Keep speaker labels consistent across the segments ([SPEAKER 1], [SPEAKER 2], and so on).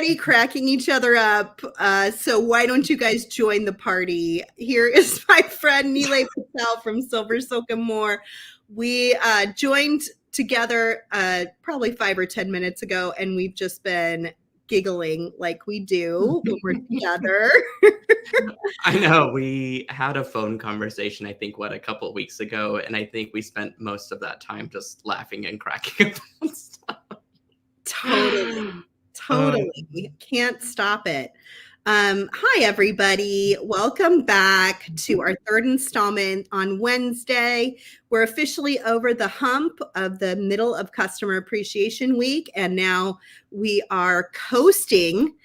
[SPEAKER 1] already cracking each other up. So why don't you guys join the party? Here is my friend Nealay Patel from SilverSilk and More. We joined together probably 5 or 10 minutes ago, and we've just been giggling like we do when we're together.
[SPEAKER 2] I know. We had a phone conversation, I think, a couple of weeks ago, and I think we spent most of that time just laughing and cracking about stuff.
[SPEAKER 1] Totally. Can't stop it. Hi, everybody. Welcome back to our third installment on Wednesday. We're officially over the hump of the middle of Customer Appreciation Week, and now we are coasting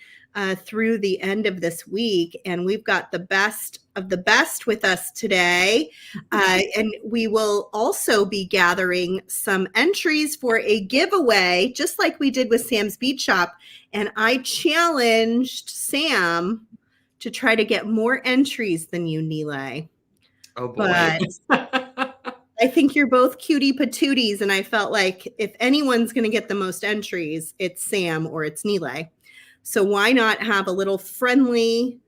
[SPEAKER 1] through the end of this week, and we've got the best of the best with us today. And we will also be gathering some entries for a giveaway, just like we did with Sam's Bead Shop. And I challenged Sam to try to get more entries than you, Nealay.
[SPEAKER 2] Oh, boy.
[SPEAKER 1] But I think you're both cutie patooties, and I felt like if anyone's going to get the most entries, it's Sam or it's Nealay. So why not have a little friendly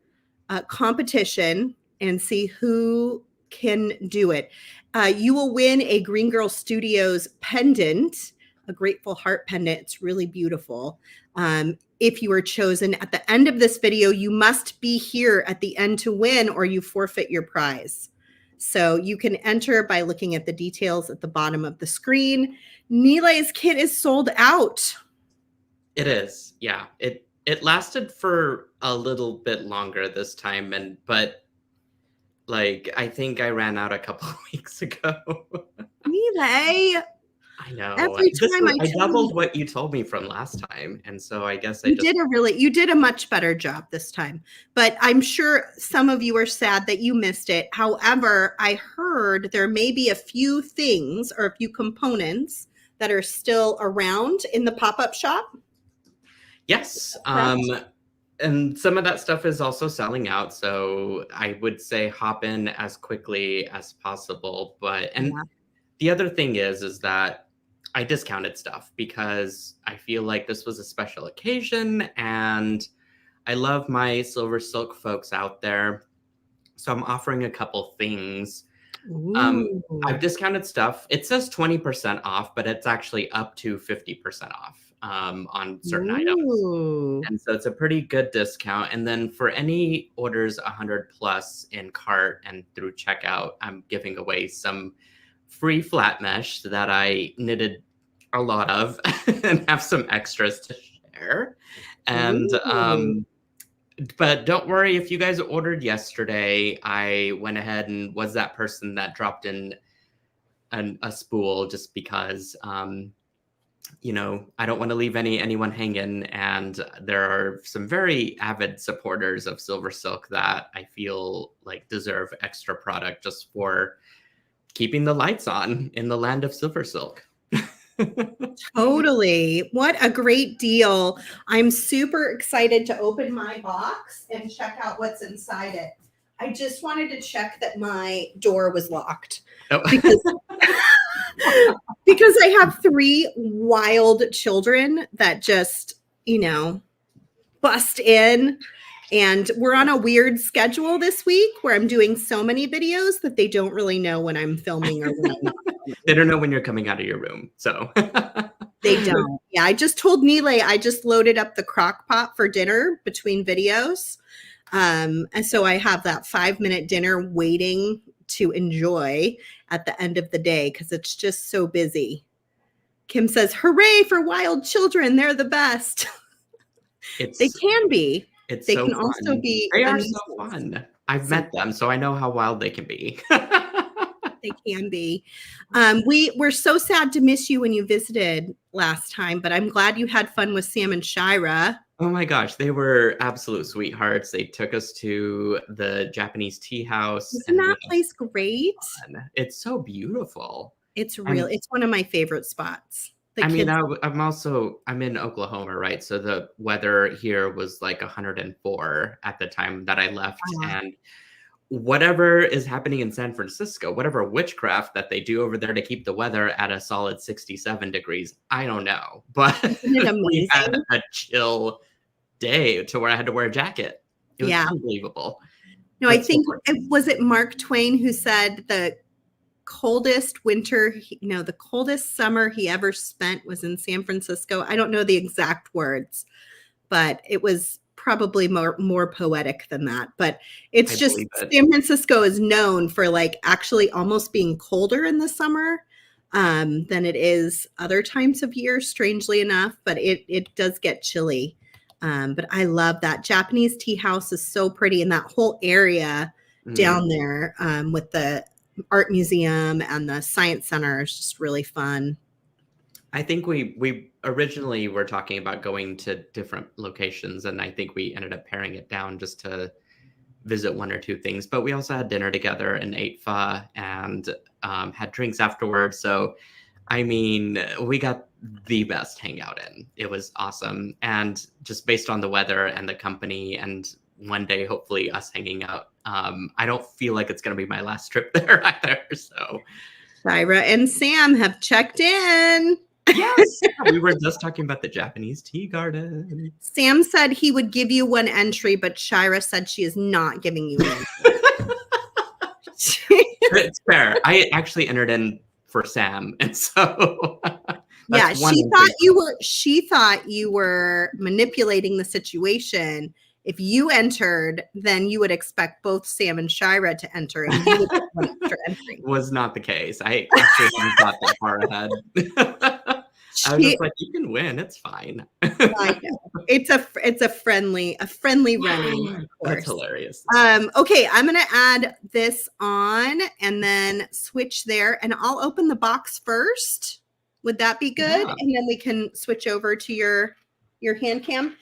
[SPEAKER 1] competition and see who can do it. You will win a Green Girl Studios pendant, a Grateful Heart pendant. It's really beautiful. If you are chosen at the end of this video, you must be here at the end to win, or you forfeit your prize. So you can enter by looking at the details at the bottom of the screen. Nealay's kit is sold out.
[SPEAKER 2] It is. Yeah. It lasted for a little bit longer this time, but like I think I ran out a couple of weeks ago.
[SPEAKER 1] Nealay,
[SPEAKER 2] I know.
[SPEAKER 1] Every time
[SPEAKER 2] I doubled what you told me from last time, and so I guess you
[SPEAKER 1] did a much better job this time. But I'm sure some of you are sad that you missed it. However, I heard there may be a few things or a few components that are still around in the pop-up shop.
[SPEAKER 2] Yes. And some of that stuff is also selling out. So I would say hop in as quickly as possible. The other thing is that I discounted stuff because I feel like this was a special occasion and I love my SilverSilk folks out there. So I'm offering a couple things. I've discounted stuff. It says 20% off, but it's actually up to 50% off on certain items. And so it's a pretty good discount. And then for any orders 100 plus in cart and through checkout, I'm giving away some free flat mesh that I knitted a lot of and have some extras to share. And but don't worry, if you guys ordered yesterday, I went ahead and was that person that dropped in a spool just because you know, I don't want to leave anyone hanging, and there are some very avid supporters of SilverSilk that I feel like deserve extra product just for keeping the lights on in the land of SilverSilk.
[SPEAKER 1] Totally. What a great deal. I'm super excited to open my box and check out what's inside it. I just wanted to check that my door was locked. Oh. Because I have 3 wild children that just, you know, bust in. And we're on a weird schedule this week where I'm doing so many videos that they don't really know when I'm filming or when I'm not filming.
[SPEAKER 2] They don't know when you're coming out of your room. So
[SPEAKER 1] they don't. Yeah, I just told Nealay I just loaded up the crock pot for dinner between videos. And so I have that 5-minute dinner waiting to enjoy at the end of the day because it's just so busy. Kim says, hooray for wild children. They're the best. They can be. They can also be.
[SPEAKER 2] They are so fun. I've met them, so I know how wild they can be.
[SPEAKER 1] They can be. We're so sad to miss you when you visited last time, but I'm glad you had fun with Sam and Shira.
[SPEAKER 2] Oh my gosh, they were absolute sweethearts. They took us to the Japanese tea house.
[SPEAKER 1] Isn't that place great?
[SPEAKER 2] It's so beautiful.
[SPEAKER 1] It's one of my favorite spots.
[SPEAKER 2] I'm in Oklahoma, right? So the weather here was like 104 at the time that I left. And whatever is happening in San Francisco, whatever witchcraft that they do over there to keep the weather at a solid 67 degrees, I don't know. But we had a chill day to where I had to wear a jacket. It was unbelievable.
[SPEAKER 1] No, I think, was it Mark Twain who said the coldest the coldest summer he ever spent was in San Francisco. I don't know the exact words, but it was probably more poetic than that. But it's just San Francisco is known for like actually almost being colder in the summer than it is other times of year, strangely enough, but it does get chilly. But I love that. Japanese tea house is so pretty, and that whole area down there with the art museum and the science center is just really fun.
[SPEAKER 2] I think we originally were talking about going to different locations, and I think we ended up paring it down just to visit one or two things. But we also had dinner together and ate pho and had drinks afterwards. So, I mean, we got the best hangout in. It was awesome. And just based on the weather and the company and one day, hopefully us hanging out, I don't feel like it's going to be my last trip there either. So
[SPEAKER 1] Shira and Sam have checked in.
[SPEAKER 2] Yes, we were just talking about the Japanese tea garden.
[SPEAKER 1] Sam said he would give you one entry, but Shira said she is not giving you an entry.
[SPEAKER 2] It's fair. I actually entered in for Sam, and so
[SPEAKER 1] yeah, she thought you were manipulating the situation. If you entered, then you would expect both Sam and Shira to enter, and you would get one extra entry.
[SPEAKER 2] Was not the case. I actually hadn't thought that far ahead. I was just like, you can win. It's fine.
[SPEAKER 1] I know. It's a friendly running. Of course.
[SPEAKER 2] That's hilarious.
[SPEAKER 1] Okay, I'm gonna add this on and then switch there, and I'll open the box first. Would that be good? Yeah. And then we can switch over to your hand cam.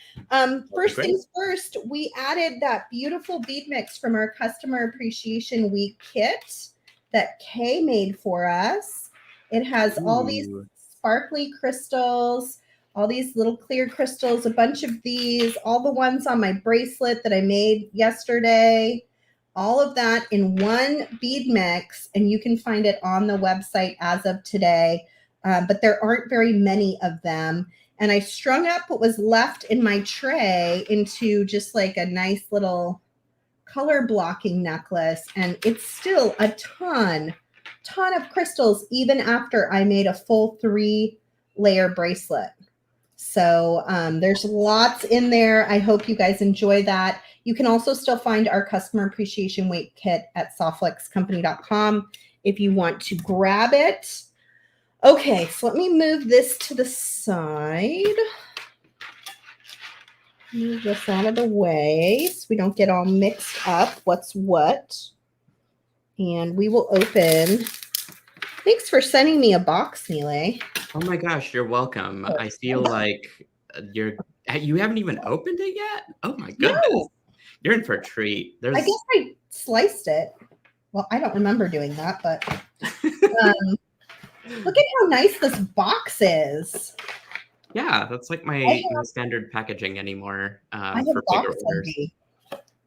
[SPEAKER 1] First things first, we added that beautiful bead mix from our Customer Appreciation Week kit that Kay made for us. It has all these sparkly crystals, all these little clear crystals, a bunch of these, all the ones on my bracelet that I made yesterday, all of that in one bead mix, and you can find it on the website as of today, but there aren't very many of them. And I strung up what was left in my tray into just like a nice little color blocking necklace, and it's still a ton of crystals even after I made a full 3-layer bracelet. So there's lots in there. I hope you guys enjoy that. You can also still find our Customer Appreciation Weight Kit at softflexcompany.com if you want to grab it. Okay, so let me move this to the side. Move this out of the way so we don't get all mixed up what's what. And we will open. Thanks for sending me a box, Nealay.
[SPEAKER 2] Oh my gosh, you're welcome. I feel like you haven't even opened it yet? Oh my goodness. No. You're in for a treat.
[SPEAKER 1] I guess I sliced it. Well, I don't remember doing that, but look at how nice this box is.
[SPEAKER 2] Yeah, that's like my standard packaging anymore for bigger orders.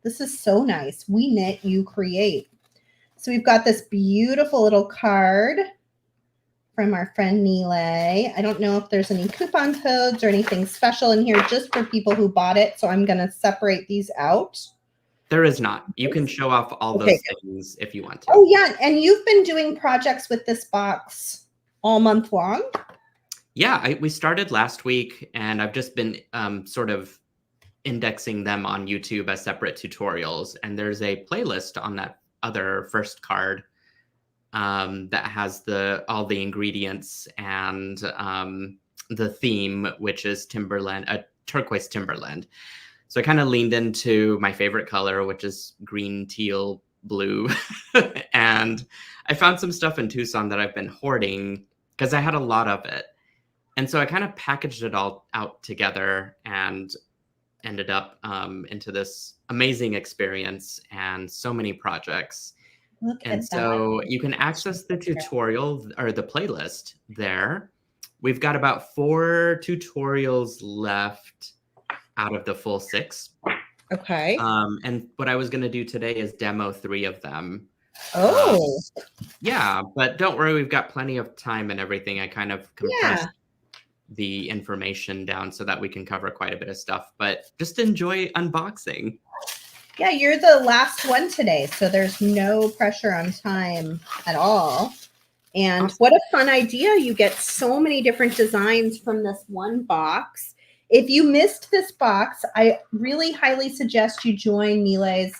[SPEAKER 1] This is so nice. We knit, you create. So we've got this beautiful little card from our friend Nealay. I don't know if there's any coupon codes or anything special in here just for people who bought it. So I'm going to separate these out.
[SPEAKER 2] There is not. You can show off all those things if you want to.
[SPEAKER 1] Oh, yeah. And you've been doing projects with this box all month long?
[SPEAKER 2] Yeah, we started last week, and I've just been sort of indexing them on YouTube as separate tutorials. And there's a playlist on that other first card that has all the ingredients and the theme, which is Timberland, turquoise Timberland. So I kind of leaned into my favorite color, which is green, teal, blue. And I found some stuff in Tucson that I've been hoarding because I had a lot of it. And so I kind of packaged it all out together and ended up into this amazing experience and so many projects. And so you can access the tutorial or the playlist there. We've got about 4 tutorials left out of the full 6.
[SPEAKER 1] Okay.
[SPEAKER 2] And what I was going to do today is demo 3 of them.
[SPEAKER 1] Oh.
[SPEAKER 2] Yeah, but don't worry, we've got plenty of time and everything. I kind of compressed the information down so that we can cover quite a bit of stuff, but just enjoy unboxing.
[SPEAKER 1] Yeah, you're the last one today, so there's no pressure on time at all. And
[SPEAKER 2] Awesome.
[SPEAKER 1] what a fun idea. You get so many different designs from this one box. If you missed this box, I really highly suggest you join Nealay's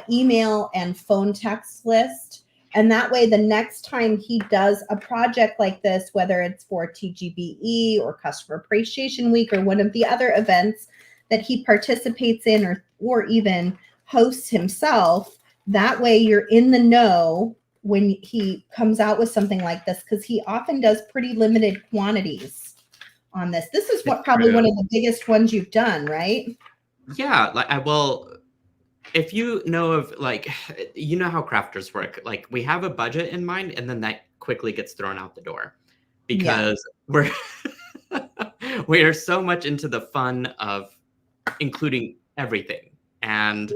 [SPEAKER 1] email and phone text list. And that way, the next time he does a project like this, whether it's for TGBE or Customer Appreciation Week or one of the other events that he participates in or even hosts himself, that way you're in the know when he comes out with something like this, because he often does pretty limited quantities on this. This is probably one of the biggest ones you've done, right?
[SPEAKER 2] Yeah, like if you know of you know how crafters work, like we have a budget in mind and then that quickly gets thrown out the door because we are so much into the fun of including everything. And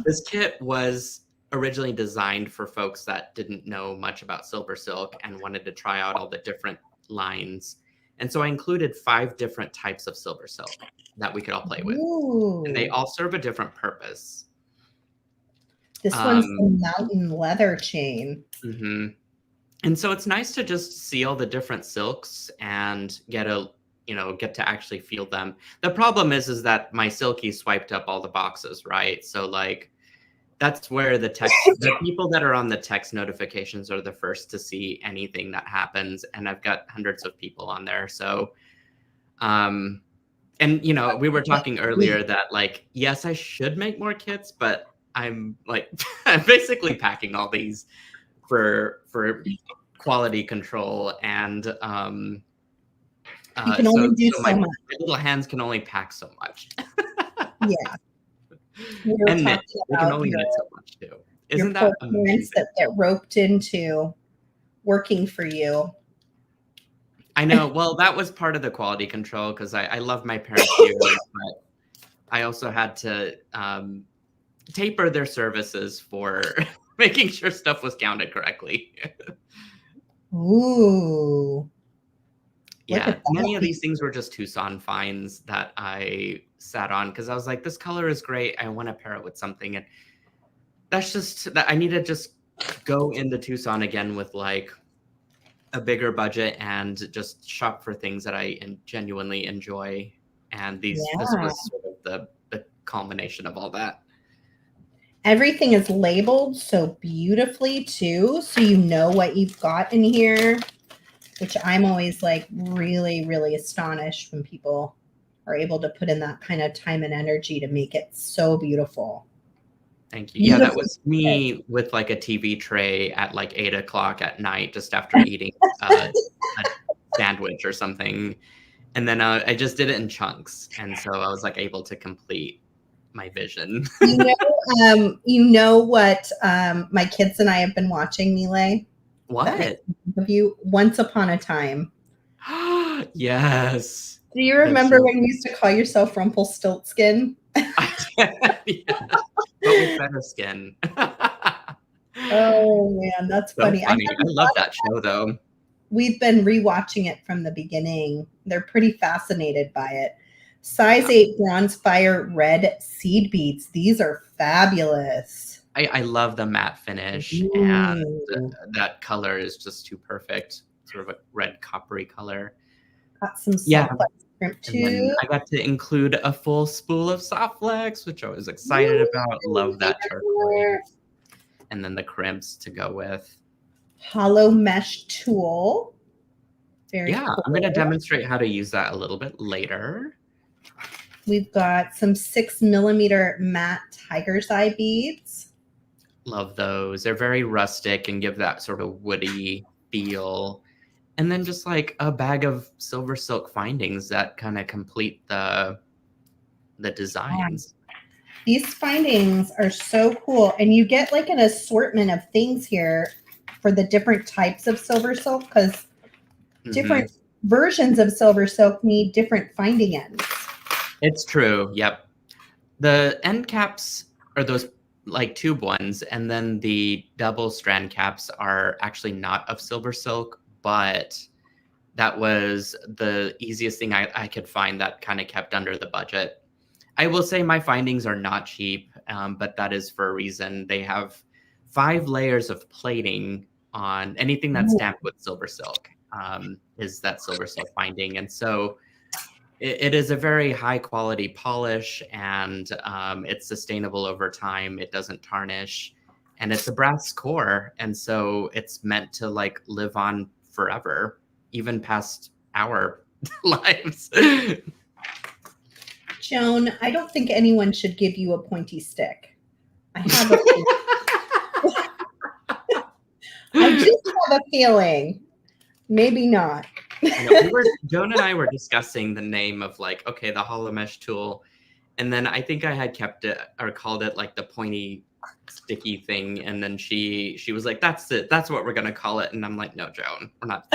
[SPEAKER 2] this kit was originally designed for folks that didn't know much about SilverSilk and wanted to try out all the different lines. And so I included 5 different types of SilverSilk that we could all play with. Ooh. And they all serve a different purpose.
[SPEAKER 1] This one's the mountain leather chain.
[SPEAKER 2] Mm-hmm. And so it's nice to just see all the different silks and get to actually feel them. The problem is that my Silky swiped up all the boxes, right? So like that's where the people that are on the text notifications are the first to see anything that happens. And I've got hundreds of people on there. So, and we were talking earlier that like, yes, I should make more kits, but I'm like, I'm basically packing all these for quality control. And
[SPEAKER 1] you can only do so much.
[SPEAKER 2] My little hands can only pack so much.
[SPEAKER 1] Yeah.
[SPEAKER 2] And knit. We can only knit so much too. Isn't that amazing?
[SPEAKER 1] That get roped into working for you.
[SPEAKER 2] I know. Well, that was part of the quality control because I love my parents here, but I also had to taper their services for making sure stuff was counted correctly.
[SPEAKER 1] Ooh.
[SPEAKER 2] Yeah, many of these things were just Tucson finds that I sat on because I was like, this color is great. I want to pair it with something. And that's just that I need to just go into Tucson again with like a bigger budget and just shop for things that I genuinely enjoy. And this was sort of the culmination of all that.
[SPEAKER 1] Everything is labeled so beautifully too, so you know what you've got in here, which I'm always like really, really astonished when people are able to put in that kind of time and energy to make it so beautiful.
[SPEAKER 2] Thank you. Yeah, that was me with like a TV tray at like 8 o'clock at night, just after eating a sandwich or something. And then I just did it in chunks. And so I was like able to complete my vision.
[SPEAKER 1] You know what my kids and I have been watching, Nealay?
[SPEAKER 2] What?
[SPEAKER 1] Of you, Once Upon a Time.
[SPEAKER 2] Yes.
[SPEAKER 1] Do you remember when you used to call yourself Rumpelstiltskin?
[SPEAKER 2] Yeah. But with better skin.
[SPEAKER 1] Oh man, that's
[SPEAKER 2] so
[SPEAKER 1] funny.
[SPEAKER 2] I love that show though.
[SPEAKER 1] We've been rewatching it from the beginning. They're pretty fascinated by it. Size 8 bronze fire red seed beads. These are fabulous.
[SPEAKER 2] I love the matte finish. Ooh. And that color is just too perfect. Sort of a red coppery color.
[SPEAKER 1] Got some crimp too.
[SPEAKER 2] I got to include a full spool of soft flex, which I was excited about. Love that turquoise. And then the crimps to go with.
[SPEAKER 1] Hollow mesh tool. Very cool.
[SPEAKER 2] I'm going to demonstrate how to use that a little bit later.
[SPEAKER 1] We've got some 6mm matte tiger's eye beads.
[SPEAKER 2] Love those. They're very rustic and give that sort of woody feel. And then just like a bag of SilverSilk findings that kind of complete the designs.
[SPEAKER 1] These findings are so cool. And you get like an assortment of things here for the different types of SilverSilk, because different versions of SilverSilk need different finding ends.
[SPEAKER 2] It's true. Yep. The end caps are those like tube ones, and then the double strand caps are actually not of SilverSilk, but that was the easiest thing I could find that kind of kept under the budget. I will say my findings are not cheap, but that is for a reason. They have 5 layers of plating on anything that's stamped with SilverSilk, is that SilverSilk binding. And so it is a very high quality polish, and it's sustainable over time. It doesn't tarnish, and it's a brass core. And so it's meant to like live on forever, even past our lives.
[SPEAKER 1] Joan, I don't think anyone should give you a pointy stick. I have a I just have a feeling. Maybe not.
[SPEAKER 2] Joan and I were discussing the name of like, okay, the hollow mesh tool. And then I think I had kept it or called it like the pointy sticky thing. And then she was like, that's it. That's what we're going to call it. And I'm like, no, Joan, we're not.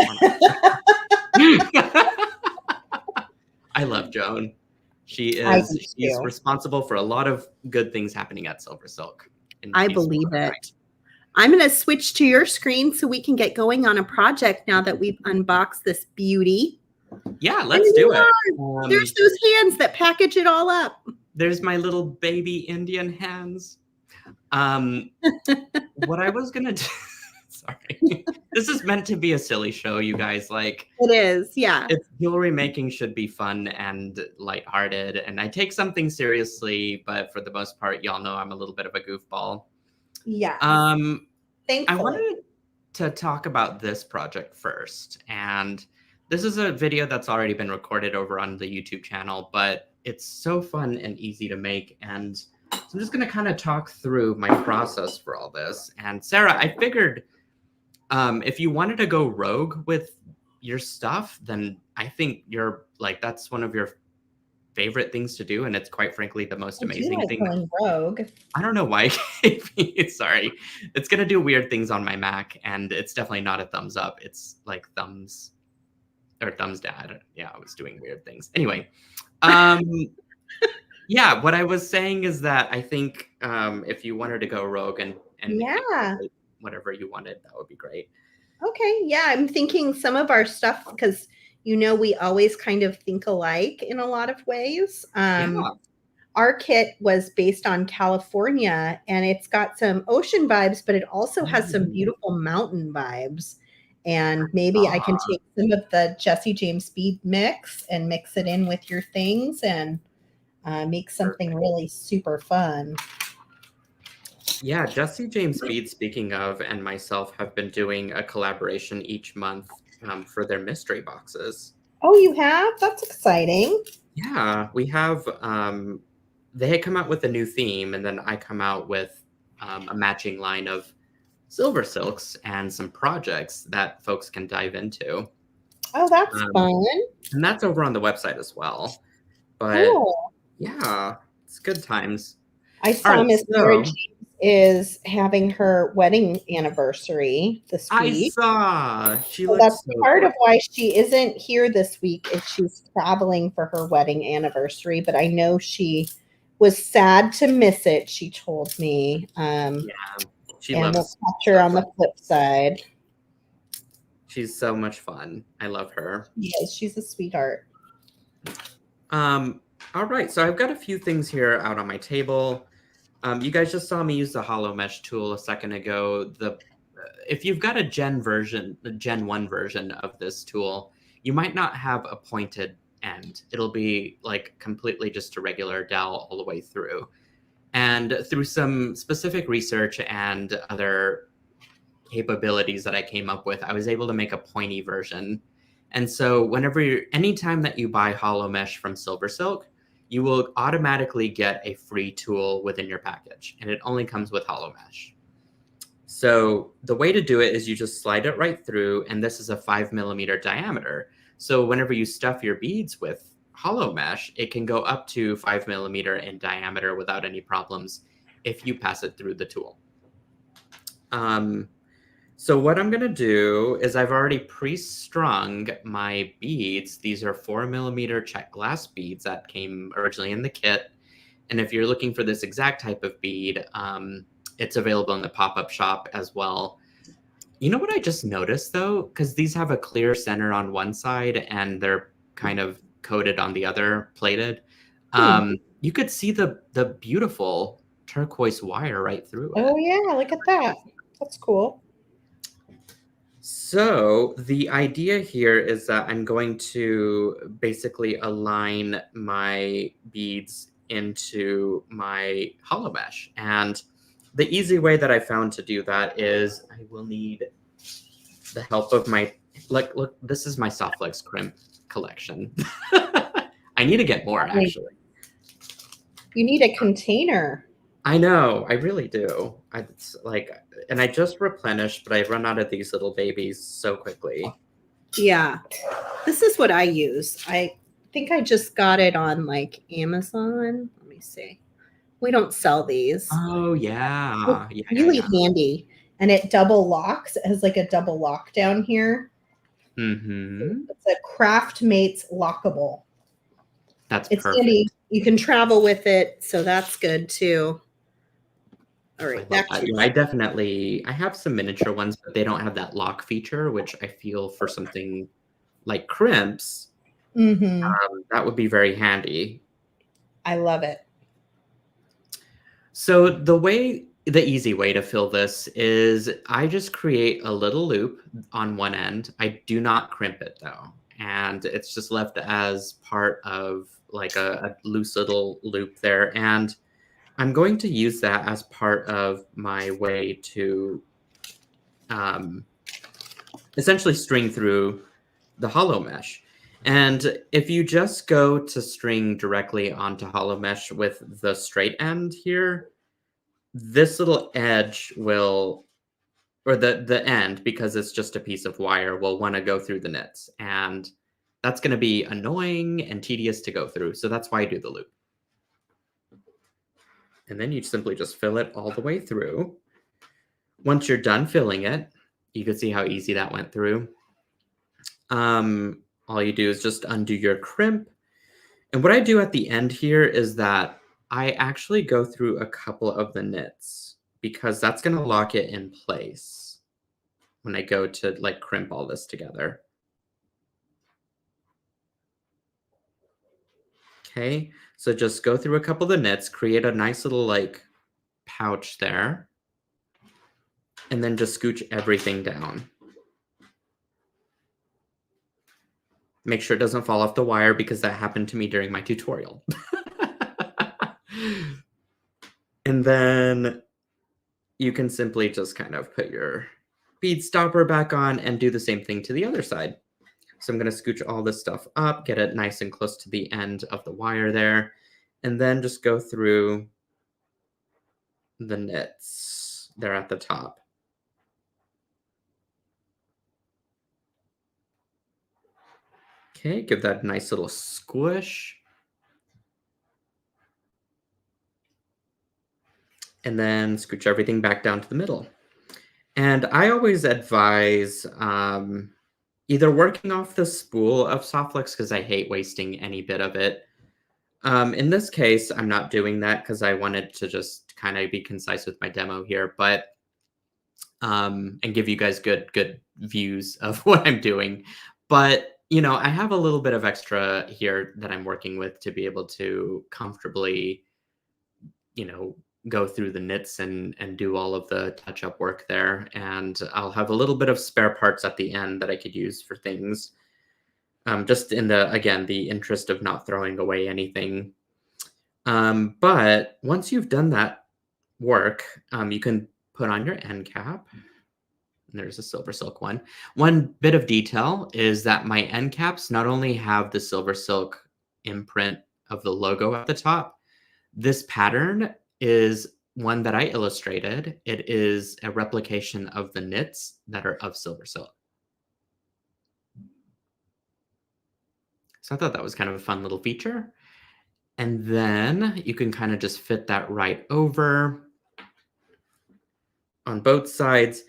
[SPEAKER 2] I love Joan. She's responsible for a lot of good things happening at SilverSilk.
[SPEAKER 1] I believe it. I'm going to switch to your screen so we can get going on a project now that we've unboxed this beauty.
[SPEAKER 2] Yeah, let's do it.
[SPEAKER 1] There's those hands that package it all up.
[SPEAKER 2] There's my little baby Indian hands. What I was going to do, sorry. This is meant to be a silly show, you guys. Like,
[SPEAKER 1] it is, yeah.
[SPEAKER 2] Jewelry making should be fun and lighthearted. And I take something seriously, but for the most part, y'all know I'm a little bit of a goofball.
[SPEAKER 1] Yeah.
[SPEAKER 2] Thankfully. I wanted to talk about this project first. And this is a video that's already been recorded over on the YouTube channel, but it's so fun and easy to make. And so I'm just going to kind of talk through my process for all this. And Sarah, I figured if you wanted to go rogue with your stuff, then I think you're like, that's one of your favorite things to do, and it's quite frankly the most amazing thing.
[SPEAKER 1] Rogue.
[SPEAKER 2] I don't know why I gave me. Sorry, it's gonna do weird things on my Mac, and it's definitely not a thumbs up. It's like thumbs or thumbs down. Yeah, I was doing weird things. Anyway, yeah, what I was saying is that I think if you wanted to go rogue and
[SPEAKER 1] yeah,
[SPEAKER 2] whatever you wanted, that would be great.
[SPEAKER 1] Okay, yeah, I'm thinking some of our stuff because. We always kind of think alike in a lot of ways. Our kit was based on California, and it's got some ocean vibes, but it also has some beautiful mountain vibes. And maybe I can take some of the Jesse James bead mix and mix it in with your things and make something really super fun.
[SPEAKER 2] Yeah, Jesse James Bead, speaking of, and myself have been doing a collaboration each month for their mystery boxes.
[SPEAKER 1] Oh, you have? That's exciting.
[SPEAKER 2] Yeah, we have, they had come out with a new theme, and then I come out with a matching line of SilverSilks and some projects that folks can dive into.
[SPEAKER 1] Oh, that's fun.
[SPEAKER 2] And that's over on the website as well. But yeah, it's good times.
[SPEAKER 1] I saw Miss Sarah James is having her wedding anniversary this week.
[SPEAKER 2] I saw.
[SPEAKER 1] That's part of why she isn't here this week is she's traveling for her wedding anniversary, but I know she was sad to miss it, she told me. Yeah,
[SPEAKER 2] she
[SPEAKER 1] loves we'll catch her on the flip side.
[SPEAKER 2] She's so much fun. I love her.
[SPEAKER 1] Yes, she's a sweetheart.
[SPEAKER 2] All right, so I've got a few things here out on my table. You guys just saw me use the hollow mesh tool a second ago. If you've got a Gen 1 version of this tool, you might not have a pointed end. It'll be like completely just a regular dowel all the way through. And through some specific research and other capabilities that I came up with, I was able to make a pointy version. And so anytime that you buy hollow mesh from SilverSilk, you will automatically get a free tool within your package, and it only comes with hollow mesh. So the way to do it is you just slide it right through, and this is a 5mm diameter. So whenever you stuff your beads with hollow mesh, it can go up to 5mm in diameter without any problems if you pass it through the tool. So what I'm going to do is I've already pre-strung my beads. These are 4mm check glass beads that came originally in the kit. And if you're looking for this exact type of bead, it's available in the pop-up shop as well. You know what I just noticed though? Because these have a clear center on one side and they're kind of coated on the other, plated. You could see the beautiful turquoise wire right through
[SPEAKER 1] Oh
[SPEAKER 2] it.
[SPEAKER 1] yeah, look at that. That's cool.
[SPEAKER 2] So the idea here is that I'm going to basically align my beads into my hollow mesh. And the easy way that I found to do that is I will need the help of my, like, look, this is my Softlex crimp collection. I need to get more, actually.
[SPEAKER 1] You need a container.
[SPEAKER 2] I know, I really do. It's like, and I just replenished, but I run out of these little babies so quickly.
[SPEAKER 1] Yeah, this is what I use. I think I just got it on like Amazon. Let me see. We don't sell these.
[SPEAKER 2] Oh yeah,
[SPEAKER 1] It's really handy, and it double locks. It has like a double lock down here.
[SPEAKER 2] Mm-hmm.
[SPEAKER 1] It's a Craft Mates lockable.
[SPEAKER 2] That's
[SPEAKER 1] it's
[SPEAKER 2] perfect.
[SPEAKER 1] handy. You can travel with it, so that's good too. All right, back to
[SPEAKER 2] I have some miniature ones, but they don't have that lock feature, which I feel for something like crimps, that would be very handy.
[SPEAKER 1] I love it.
[SPEAKER 2] So the easy way to fill this is I just create a little loop on one end. I do not crimp it though. And it's just left as part of like a loose little loop there. And I'm going to use that as part of my way to essentially string through the hollow mesh. And if you just go to string directly onto hollow mesh with the straight end here, this little edge will, or the end, because it's just a piece of wire, will want to go through the knits. And that's going to be annoying and tedious to go through. So that's why I do the loop. And then you simply just fill it all the way through. Once you're done filling it, you can see how easy that went through. All you do is just undo your crimp. And what I do at the end here is that I actually go through a couple of the knits because that's going to lock it in place when I go to like crimp all this together. Okay, so just go through a couple of the knits, create a nice little like pouch there, and then just scooch everything down. Make sure it doesn't fall off the wire because that happened to me during my tutorial. And then you can simply just kind of put your bead stopper back on and do the same thing to the other side. So I'm going to scooch all this stuff up, get it nice and close to the end of the wire there, and then just go through the knits there at the top. Okay, give that a nice little squish. And then scooch everything back down to the middle. And I always advise either working off the spool of Softlex because I hate wasting any bit of it. In this case, I'm not doing that because I wanted to just kind of be concise with my demo here, but and give you guys good views of what I'm doing. But you know, I have a little bit of extra here that I'm working with to be able to comfortably, you know, go through the knits and do all of the touch-up work there. And I'll have a little bit of spare parts at the end that I could use for things. Just in the, again, the interest of not throwing away anything. But once you've done that work, you can put on your end cap. There's a SilverSilk one. One bit of detail is that my end caps not only have the SilverSilk imprint of the logo at the top, this pattern is one that I illustrated. It is a replication of the knits that are of SilverSilk. So I thought that was kind of a fun little feature. And then you can kind of just fit that right over on both sides.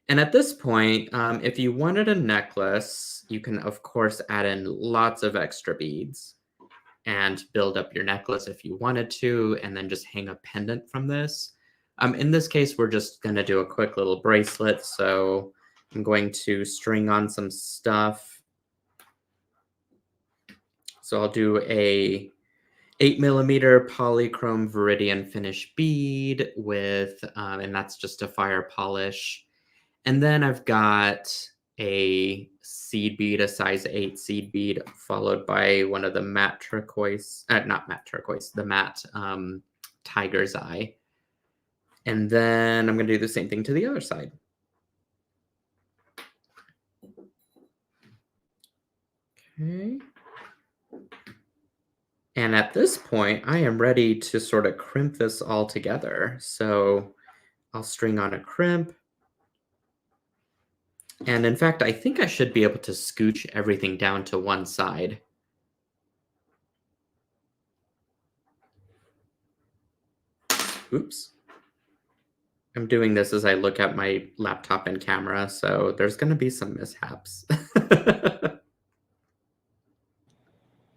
[SPEAKER 2] And at this point, if you wanted a necklace, you can, of course, add in lots of extra beads and build up your necklace if you wanted to, and then just hang a pendant from this. In this case, we're just going to do a quick little bracelet. So I'm going to string on some stuff. So I'll do a 8mm polychrome Viridian finish bead with, and that's just a fire polish. And then I've got a seed bead, a size 8 seed bead, followed by one of the matte turquoise, not matte turquoise, the matte tiger's eye. And then I'm going to do the same thing to the other side. Okay. And at this point, I am ready to sort of crimp this all together. So I'll string on a crimp. And in fact, I think I should be able to scooch everything down to one side. Oops. I'm doing this as I look at my laptop and camera, so there's going to be some mishaps.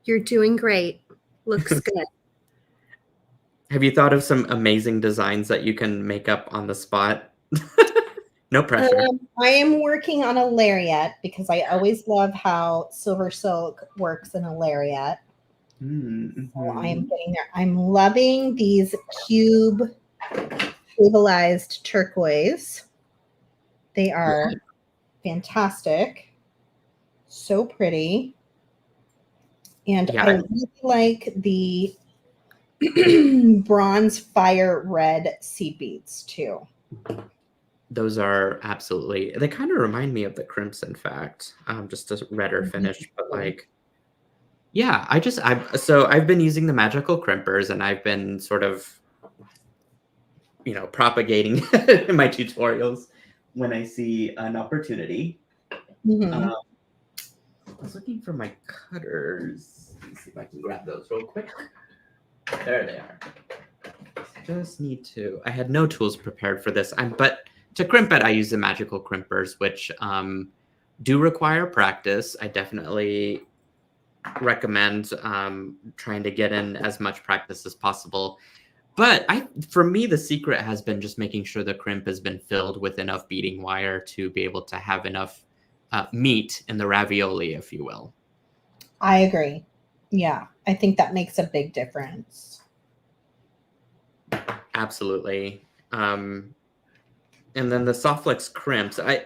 [SPEAKER 1] You're doing great. Looks good.
[SPEAKER 2] Have you thought of some amazing designs that you can make up on the spot? No pressure.
[SPEAKER 1] I am working on a lariat because I always love how SilverSilk works in a lariat.
[SPEAKER 2] Mm-hmm.
[SPEAKER 1] So I am getting there. I'm loving these cube stabilized turquoise. They are fantastic. So pretty. And
[SPEAKER 2] Yeah,
[SPEAKER 1] I really like the bronze fire red seed beads too.
[SPEAKER 2] those are absolutely, they kind of remind me of the crimps, in fact, just a redder finish, but like, yeah, I've been using the magical crimpers, and I've been sort of, propagating in my tutorials when I see an opportunity.
[SPEAKER 1] Mm-hmm.
[SPEAKER 2] I was looking for my cutters. Let me see if I can grab those real quick. There they are. Just need to. I had no tools prepared for this. But to crimp it, I use the magical crimpers, which do require practice. I definitely recommend trying to get in as much practice as possible. But for me, the secret has been just making sure the crimp has been filled with enough beading wire to be able to have enough meat in the ravioli, if you will.
[SPEAKER 1] I agree. Yeah, I think that makes a big difference.
[SPEAKER 2] Absolutely. And then the Softflex crimps, I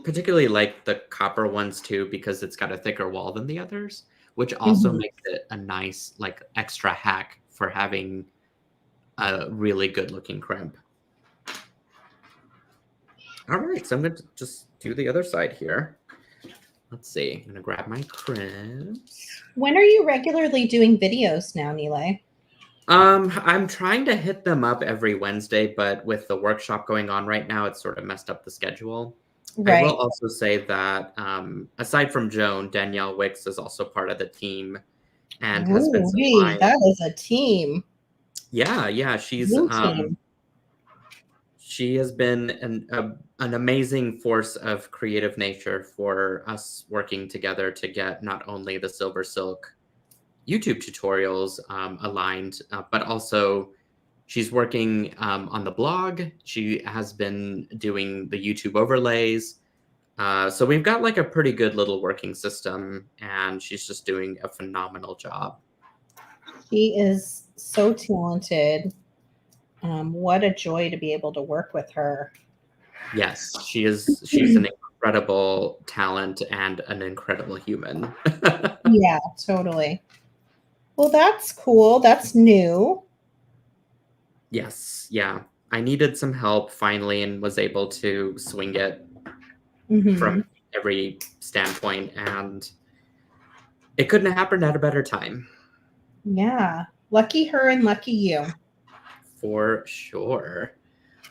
[SPEAKER 2] particularly like the copper ones too, because it's got a thicker wall than the others, which also makes it a nice, like, extra hack for having a really good looking crimp. All right, so I'm going to just do the other side here. Let's see. I'm going to grab my crimps.
[SPEAKER 1] When are you regularly doing videos now, Nealay?
[SPEAKER 2] I'm trying to hit them up every Wednesday, but with the workshop going on right now, it's sort of messed up the schedule.
[SPEAKER 1] Right.
[SPEAKER 2] I will also say that aside from Joan, Danielle Wicks is also part of the team and has been supplying.
[SPEAKER 1] That is a team.
[SPEAKER 2] Yeah, she has been an amazing force of creative nature for us working together to get not only the SilverSilk YouTube tutorials aligned, but also she's working on the blog. She has been doing the YouTube overlays. So we've got like a pretty good little working system, and she's just doing a phenomenal job.
[SPEAKER 1] She is so talented. What a joy to be able to work with her.
[SPEAKER 2] Yes, she's an incredible talent and an incredible human.
[SPEAKER 1] Yeah, totally. Well, that's cool. That's new.
[SPEAKER 2] Yes, yeah. I needed some help finally and was able to swing it from every standpoint, and it couldn't have happened at a better time.
[SPEAKER 1] Yeah. Lucky her and lucky you.
[SPEAKER 2] For sure.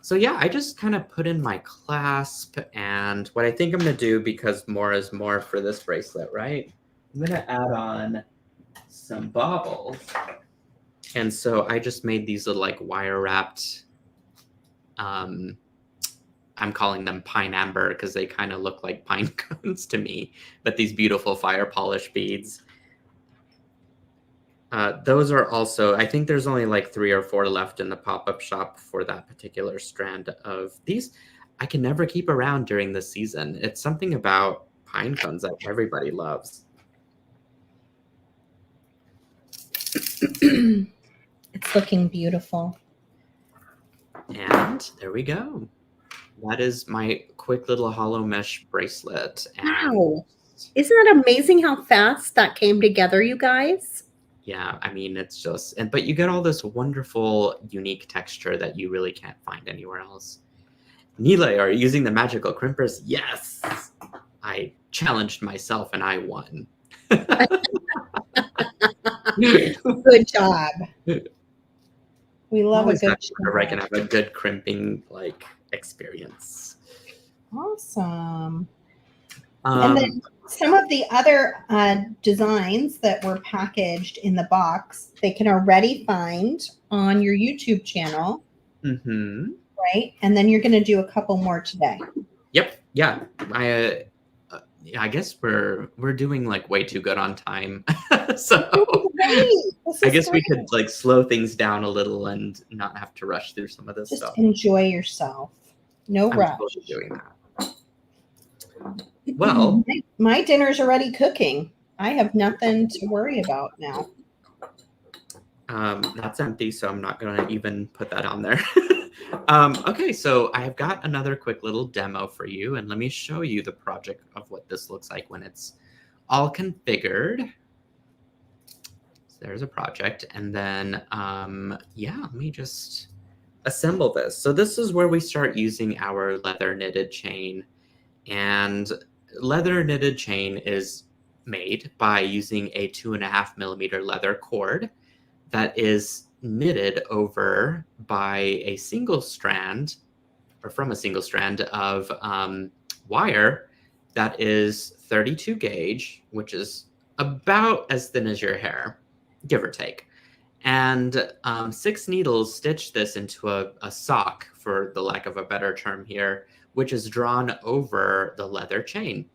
[SPEAKER 2] So yeah, I just kind of put in my clasp, and what I think I'm going to do, because more is more for this bracelet, right? I'm going to add on some baubles. And so I just made these little like wire wrapped, I'm calling them pine amber because they kind of look like pine cones to me, but these beautiful fire polish beads. Those are also, I think there's only like 3 or 4 left in the pop-up shop for that particular strand of these. I can never keep around during the season. It's something about pine cones that everybody loves.
[SPEAKER 1] It's looking beautiful.
[SPEAKER 2] And there we go. That is my quick little hollow mesh bracelet. And
[SPEAKER 1] wow. Isn't that amazing how fast that came together, you guys?
[SPEAKER 2] yeah, I mean, it's just, but you get all this wonderful, unique texture that you really can't find anywhere else. Nealay, are you using the magical crimpers? Yes! I challenged myself and I won.
[SPEAKER 1] Good job. We love a good job.
[SPEAKER 2] Whenever I can have a good crimping experience.
[SPEAKER 1] Awesome. And then some of the other designs that were packaged in the box, they can already find on your YouTube channel.
[SPEAKER 2] Mm-hmm.
[SPEAKER 1] Right? And then you're going to do a couple more today.
[SPEAKER 2] Yep. Yeah. I guess we're doing like way too good on time. So I guess we could like slow things down a little and not have to rush through some of this stuff.
[SPEAKER 1] Just enjoy yourself. No rush.
[SPEAKER 2] I'm totally doing that. Well,
[SPEAKER 1] my dinner's already cooking. I have nothing to worry about now.
[SPEAKER 2] That's empty, so I'm not going to even put that on there. Okay, so I have got another quick little demo for you, and let me show you the project of what this looks like when it's all configured. So there's a project, and then, yeah, let me just assemble this. So this is where we start using our leather knitted chain, and leather knitted chain is made by using a 2.5 millimeter leather cord that is knitted over by a single strand, or from a single strand of wire that is 32 gauge, which is about as thin as your hair, give or take. And 6 needles stitch this into a sock, for the lack of a better term here, which is drawn over the leather chain.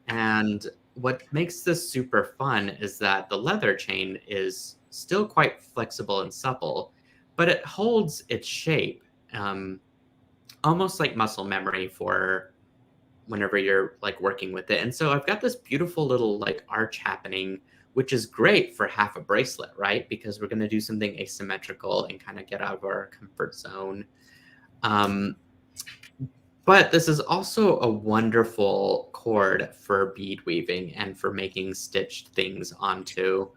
[SPEAKER 2] And what makes this super fun is that the leather chain is still quite flexible and supple, but it holds its shape, almost like muscle memory for whenever you're like working with it. And so I've got this beautiful little like arch happening, which is great for half a bracelet, right? Because we're going to do something asymmetrical and kind of get out of our comfort zone. But this is also a wonderful cord for bead weaving and for making stitched things onto.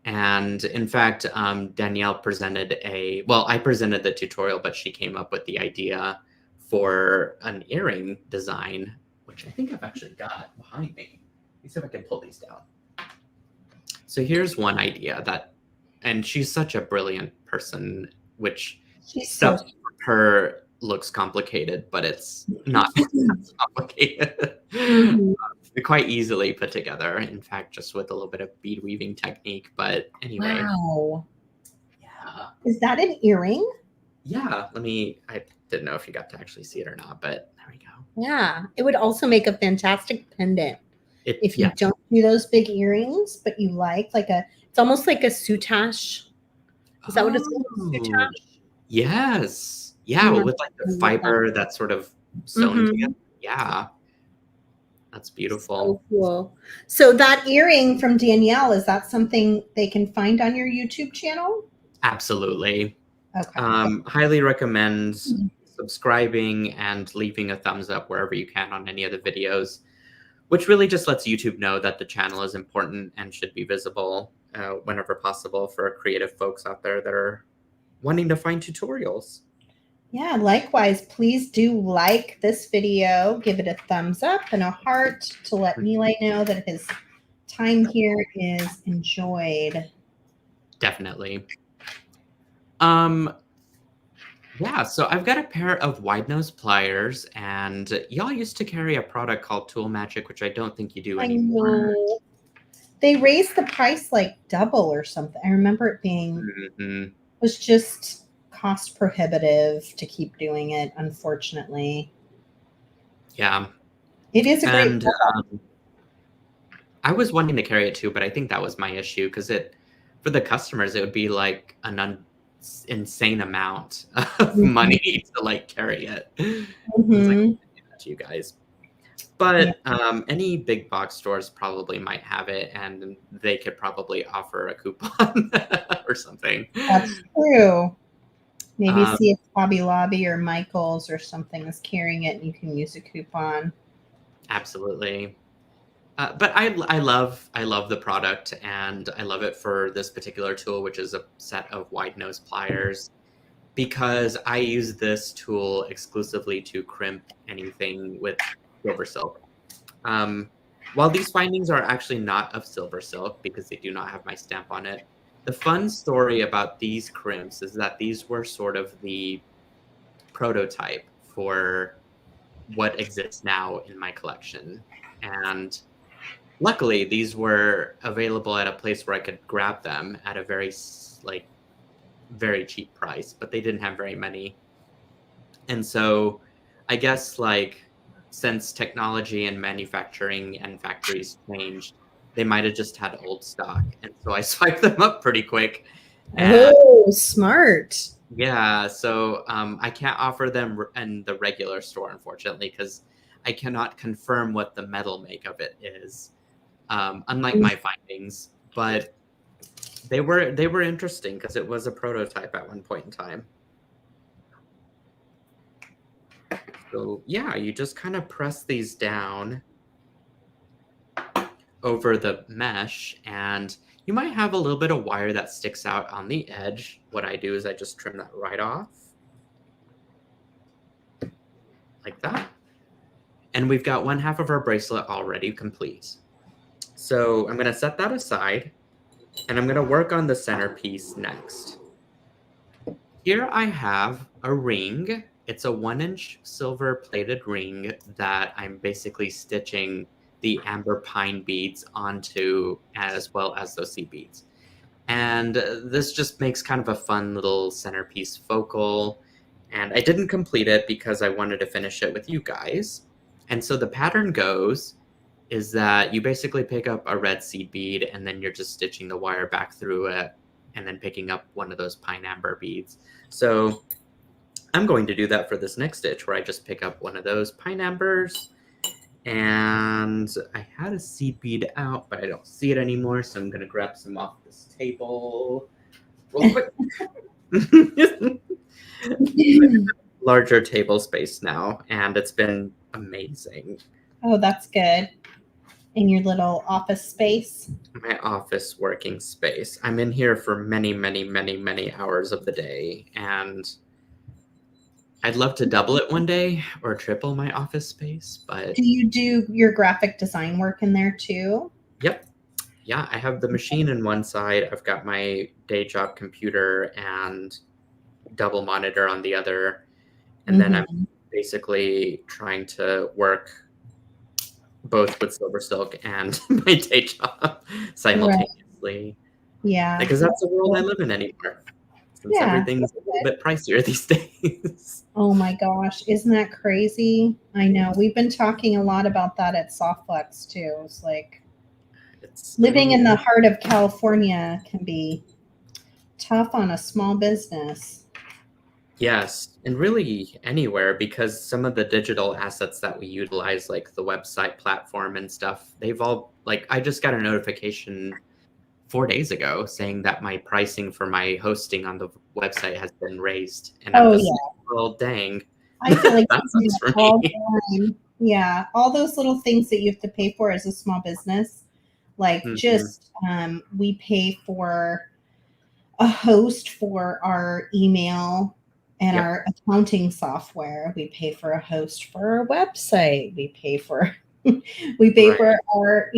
[SPEAKER 2] And in fact, Danielle presented I presented the tutorial, but she came up with the idea for an earring design, which I think I've actually got behind me. Let me see if I can pull these down. So here's one idea and she's such a brilliant person, which stuff for her looks complicated, but it's not complicated. Quite easily put together, in fact, just with a little bit of bead weaving technique. But anyway.
[SPEAKER 1] Wow.
[SPEAKER 2] Yeah.
[SPEAKER 1] Is that an earring?
[SPEAKER 2] Yeah. I didn't know if you got to actually see it or not, but there we go.
[SPEAKER 1] Yeah. It would also make a fantastic pendant. If you
[SPEAKER 2] Yeah.
[SPEAKER 1] don't do those big earrings, but you it's almost like a soutache. Is that what it's called? Soutache?
[SPEAKER 2] Yes. Yeah. With like the fiber that's sort of sewn together. Yeah. That's beautiful.
[SPEAKER 1] So cool. So that earring from Danielle, is that something they can find on your YouTube channel?
[SPEAKER 2] Absolutely.
[SPEAKER 1] Okay.
[SPEAKER 2] Highly recommend subscribing and leaving a thumbs up wherever you can on any of the videos, which really just lets YouTube know that the channel is important and should be visible whenever possible for creative folks out there that are wanting to find tutorials.
[SPEAKER 1] Yeah, likewise, please do like this video, give it a thumbs up and a heart to let Nealay know that his time here is enjoyed.
[SPEAKER 2] Definitely. Yeah, so I've got a pair of wide nose pliers, and y'all used to carry a product called Tool Magic, which I don't think you do anymore.
[SPEAKER 1] I know. They raised the price like double or something. I remember it being was just cost prohibitive to keep doing it, unfortunately.
[SPEAKER 2] Yeah.
[SPEAKER 1] It is a great
[SPEAKER 2] I was wanting to carry it too, but I think that was my issue, because for the customers, it would be like an insane amount of money to like carry it. It's like, to you guys. But any big box stores probably might have it, and they could probably offer a coupon or something.
[SPEAKER 1] That's true. Maybe see if Hobby Lobby or Michael's or something is carrying it, and you can use a coupon.
[SPEAKER 2] Absolutely. But I love the product, and I love it for this particular tool, which is a set of wide nose pliers, because I use this tool exclusively to crimp anything with SilverSilk. While these findings are actually not of SilverSilk because they do not have my stamp on it, the fun story about these crimps is that these were sort of the prototype for what exists now in my collection. And luckily, these were available at a place where I could grab them at a very cheap price, but they didn't have very many. And so I guess since technology and manufacturing and factories changed, they might have just had old stock. And so I swiped them up pretty quick.
[SPEAKER 1] Oh, smart.
[SPEAKER 2] Yeah, so I can't offer them in the regular store, unfortunately, because I cannot confirm what the metal make of it is, unlike my findings. But they were interesting because it was a prototype at one point in time. So yeah, you just kind of press these down over the mesh, and you might have a little bit of wire that sticks out on the edge. What I do is I just trim that right off. Like that. And we've got one half of our bracelet already complete. So I'm going to set that aside, and I'm going to work on the centerpiece next. Here I have a ring. It's a 1-inch silver plated ring that I'm basically stitching the amber pine beads onto, as well as those seed beads. And this just makes kind of a fun little centerpiece focal. And I didn't complete it because I wanted to finish it with you guys. And so the pattern goes is that you basically pick up a red seed bead, and then you're just stitching the wire back through it, and then picking up one of those pine amber beads. So I'm going to do that for this next stitch, where I just pick up one of those pine ambers. And I had a seed bead out, but I don't see it anymore, so I'm going to grab some off this table real quick. Larger table space now, and it's been amazing.
[SPEAKER 1] Oh, that's good. In your little office space?
[SPEAKER 2] My office working space. I'm in here for many, many, many, many hours of the day, and I'd love to double it one day or triple my office space, but...
[SPEAKER 1] Do you do your graphic design work in there too?
[SPEAKER 2] Yep. Yeah, I have the machine in one side. I've got my day job computer and double monitor on the other. And then I'm basically trying to work both with SilverSilk and my day job simultaneously.
[SPEAKER 1] Yeah.
[SPEAKER 2] Because that's the world I live in anymore. Since everything's a little bit pricier these days.
[SPEAKER 1] Oh my gosh. Isn't that crazy? I know. We've been talking a lot about that at Softflex too. It's like living in the heart of California can be tough on a small business.
[SPEAKER 2] Yes, and really anywhere, because some of the digital assets that we utilize, like the website platform and stuff, they've all, I just got a notification 4 days ago saying that my pricing for my hosting on the website has been raised. And I'm just like, well, dang.
[SPEAKER 1] I feel like that sucks for all the time. Yeah, all those little things that you have to pay for as a small business, we pay for a host for our email and our accounting software. We pay for a host for our website. We pay for for our,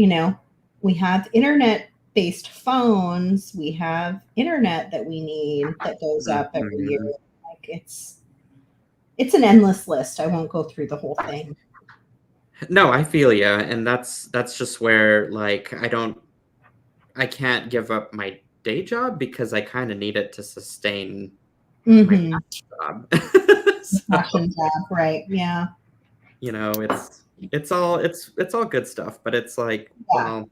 [SPEAKER 1] we have internet-based phones. We have internet that we need that goes up every year. It's an endless list. I won't go through the whole thing.
[SPEAKER 2] No, I feel you. And that's just where I can't give up my day job because I kind of need it to sustain my job.
[SPEAKER 1] Passion job, right? Yeah.
[SPEAKER 2] It's all good stuff, but it's well,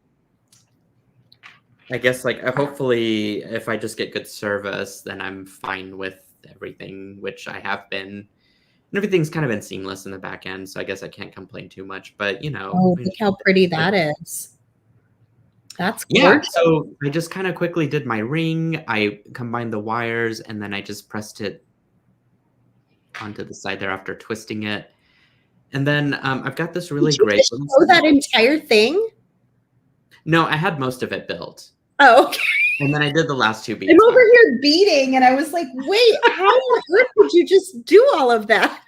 [SPEAKER 2] I guess like hopefully if I just get good service, then I'm fine with everything, which I have been. And everything's kind of been seamless in the back end, so I guess I can't complain too much. But
[SPEAKER 1] Oh, look how pretty that is. That's gorgeous.
[SPEAKER 2] So I just kind of quickly did my ring. I combined the wires, and then I just pressed it onto the side there after twisting it. And then I've got this really great.
[SPEAKER 1] Did you show that entire thing?
[SPEAKER 2] No, I had most of it built.
[SPEAKER 1] Oh, okay.
[SPEAKER 2] And then I did the last 2 beads.
[SPEAKER 1] I'm over here beading, and I was like, wait, how on earth did you just do all of that?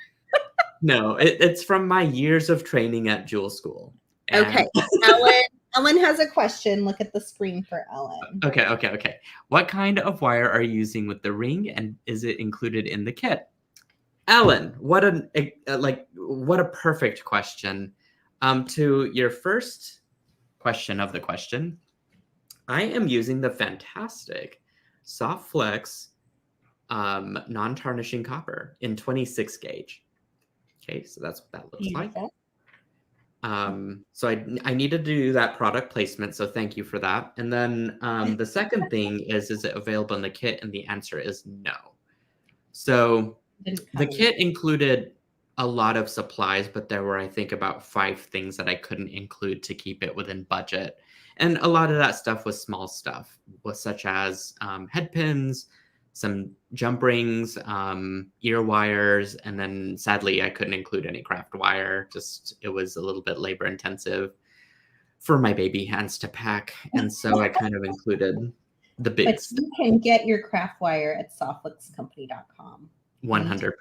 [SPEAKER 2] No, it's from my years of training at jewel school.
[SPEAKER 1] And okay, Ellen has a question. Look at the screen for Ellen.
[SPEAKER 2] Okay. What kind of wire are you using with the ring, and is it included in the kit? Ellen, what a perfect question. To your first question of the question, I am using the fantastic Soft Flex non-tarnishing copper in 26 gauge. Okay, so that's what that looks
[SPEAKER 1] Beautiful.
[SPEAKER 2] like. So I needed to do that product placement, so thank you for that. And then the second thing is it available in the kit? And the answer is no. So the kit included a lot of supplies, but there were, I think, about 5 things that I couldn't include to keep it within budget. And a lot of that stuff was small stuff, such as head pins, some jump rings, ear wires, and then sadly I couldn't include any craft wire. Just it was a little bit labor intensive for my baby hands to pack, and so I kind of included the big
[SPEAKER 1] but stuff. You can get your craft wire at softflexcompany.com.
[SPEAKER 2] 100%.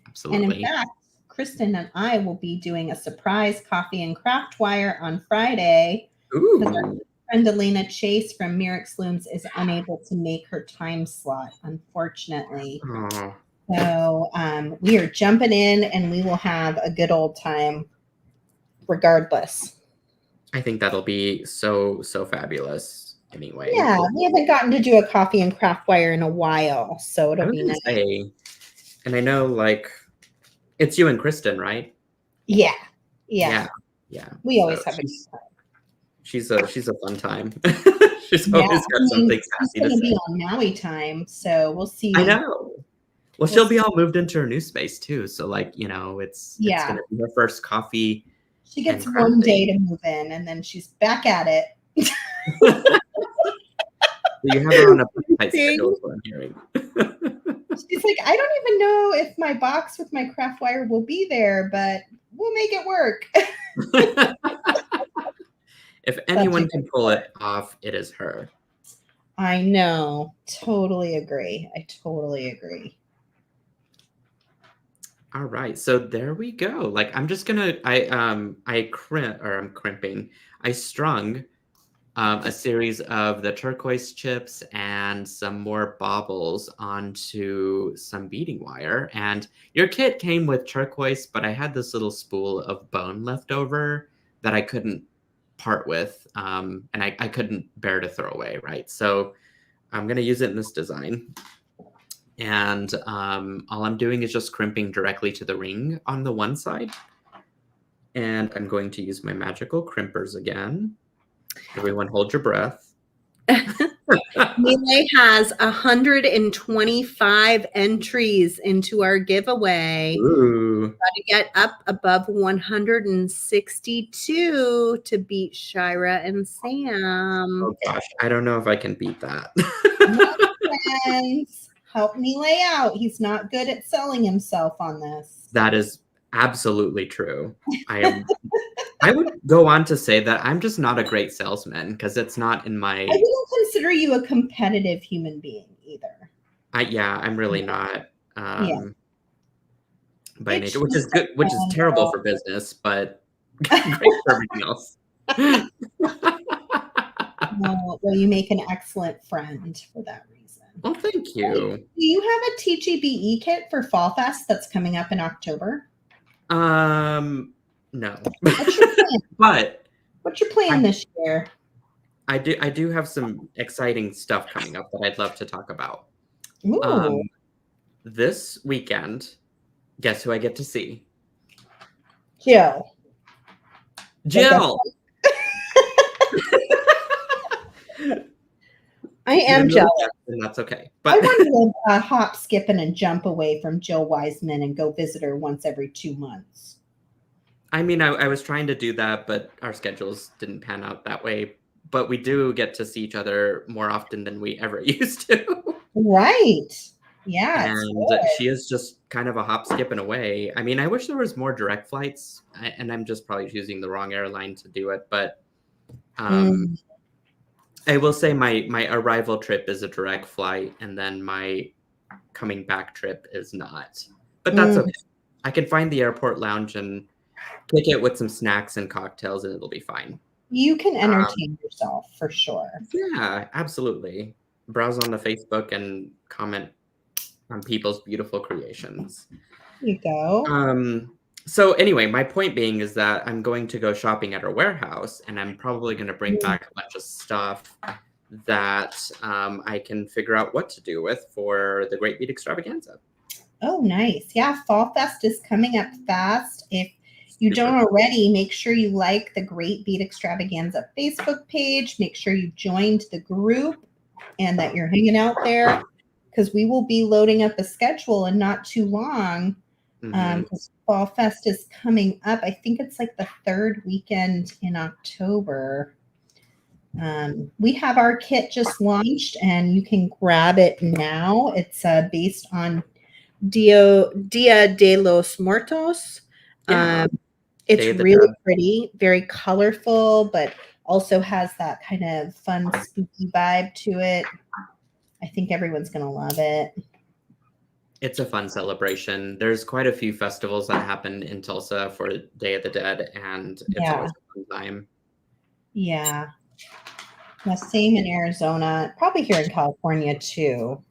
[SPEAKER 2] Absolutely.
[SPEAKER 1] And in fact, Kristen and I will be doing a surprise coffee and craft wire on Friday.
[SPEAKER 2] Ooh.
[SPEAKER 1] Our friend Elena Chase from Merrick's Looms is unable to make her time slot, unfortunately.
[SPEAKER 2] Oh.
[SPEAKER 1] So we are jumping in, and we will have a good old time regardless.
[SPEAKER 2] I think that'll be so fabulous anyway.
[SPEAKER 1] Yeah, we haven't gotten to do a coffee and craft wire in a while, so it'll be nice.
[SPEAKER 2] And I know, like, it's you and Kristen, right?
[SPEAKER 1] Yeah. We always have a good time.
[SPEAKER 2] She's a fun time. She's always got something sassy to say. She's going to
[SPEAKER 1] be on Maui time, so we'll see.
[SPEAKER 2] I know. Well, she'll be all moved into her new space too. So, like, it's going to be her first coffee.
[SPEAKER 1] She gets one day to move in, and then she's back at it.
[SPEAKER 2] You have her on a tight schedule, is what I'm hearing.
[SPEAKER 1] She's like, I don't even know if my box with my craft wire will be there, but we'll make it work.
[SPEAKER 2] If anyone can pull it off, it is her.
[SPEAKER 1] I know. Totally agree. I totally agree.
[SPEAKER 2] All right. So there we go. Like, I'm just going to, I'm crimping. I strung a series of the turquoise chips and some more baubles onto some beading wire. And your kit came with turquoise, but I had this little spool of bone left over that I couldn't part with, and I couldn't bear to throw away, right? So I'm going to use it in this design. And all I'm doing is just crimping directly to the ring on the one side. And I'm going to use my magical crimpers again. Everyone hold your breath.
[SPEAKER 1] Nealay has 125 entries into our giveaway.
[SPEAKER 2] Ooh.
[SPEAKER 1] Got to get up above 162 to beat Shira and Sam.
[SPEAKER 2] Oh gosh, I don't know if I can beat that.
[SPEAKER 1] Friends, help Nealay out. He's not good at selling himself on this.
[SPEAKER 2] That is absolutely true. I would go on to say that I'm just not a great salesman because it's not in my.
[SPEAKER 1] I wouldn't consider you a competitive human being either.
[SPEAKER 2] I'm really not. By nature, which is good, which is terrible for business, but great for everything else.
[SPEAKER 1] Well, you make an excellent friend for that reason.
[SPEAKER 2] Well, thank you.
[SPEAKER 1] Do you have a TGBE kit for Fall Fest that's coming up in October?
[SPEAKER 2] No.
[SPEAKER 1] What's your plan?
[SPEAKER 2] But
[SPEAKER 1] what's your plan this year?
[SPEAKER 2] I do have some exciting stuff coming up that I'd love to talk about.
[SPEAKER 1] Ooh.
[SPEAKER 2] This weekend, guess who I get to see?
[SPEAKER 1] Jill. I am jealous.
[SPEAKER 2] And that's okay.
[SPEAKER 1] But I
[SPEAKER 2] But
[SPEAKER 1] want to live a hop, skip, and a jump away from Jill Wiseman and go visit her once every 2 months.
[SPEAKER 2] I mean, I was trying to do that, but our schedules didn't pan out that way. But we do get to see each other more often than we ever used to.
[SPEAKER 1] Right. Yeah.
[SPEAKER 2] And she is just kind of a hop, skip, and away. I mean, I wish there was more direct flights, and I'm just probably choosing the wrong airline to do it. But I will say my arrival trip is a direct flight, and then my coming back trip is not. But that's okay. I can find the airport lounge and kick it with some snacks and cocktails, and it'll be fine.
[SPEAKER 1] You can entertain yourself for sure.
[SPEAKER 2] Yeah, absolutely. Browse on the Facebook and comment on people's beautiful creations.
[SPEAKER 1] There you go.
[SPEAKER 2] So anyway, my point being is that I'm going to go shopping at our warehouse, and I'm probably going to bring back a bunch of stuff that I can figure out what to do with for the Great Bead Extravaganza.
[SPEAKER 1] Oh, nice. Yeah, Fall Fest is coming up fast. If you don't already, make sure you like the Great Bead Extravaganza Facebook page. Make sure you joined the group and that you're hanging out there, because we will be loading up a schedule in not too long. Because Fall Fest is coming up. I think it's like the 3rd weekend in October. We have our kit just launched, and you can grab it now. It's based on Dia de los Muertos. It's really pretty, very colorful, but also has that kind of fun, spooky vibe to it. I think everyone's going to love it.
[SPEAKER 2] It's a fun celebration. There's quite a few festivals that happen in Tulsa for Day of the Dead, and it's always a fun time.
[SPEAKER 1] Yeah. The same in Arizona, probably here in California too.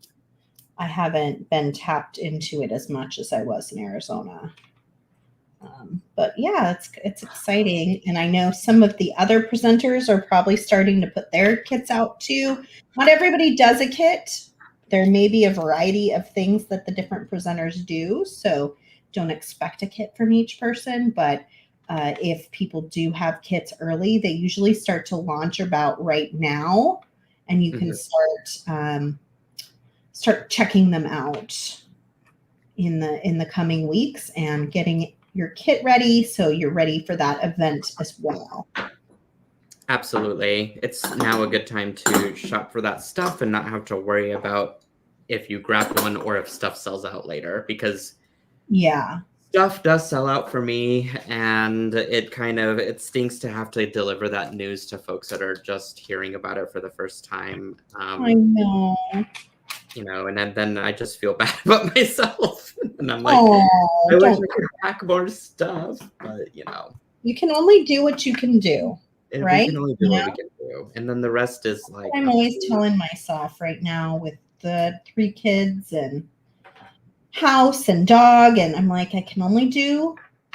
[SPEAKER 1] I haven't been tapped into it as much as I was in Arizona. But yeah, it's exciting. And I know some of the other presenters are probably starting to put their kits out too. Not everybody does a kit. There may be a variety of things that the different presenters do. So don't expect a kit from each person. But if people do have kits early, they usually start to launch about right now. And you can start checking them out in the coming weeks and getting your kit ready so you're ready for that event as well.
[SPEAKER 2] Absolutely. It's now a good time to shop for that stuff and not have to worry about if you grab one or if stuff sells out later, because stuff does sell out for me, and it stinks to have to deliver that news to folks that are just hearing about it for the first time.
[SPEAKER 1] I know.
[SPEAKER 2] You know, and then I just feel bad about myself. And I'm like, I wish I could pack more stuff, but you know.
[SPEAKER 1] You can only do what you can do, right?
[SPEAKER 2] We can only do what we can do. And then the rest is like...
[SPEAKER 1] I'm always telling myself right now with the 3 kids and house and dog, and I'm like, I can only do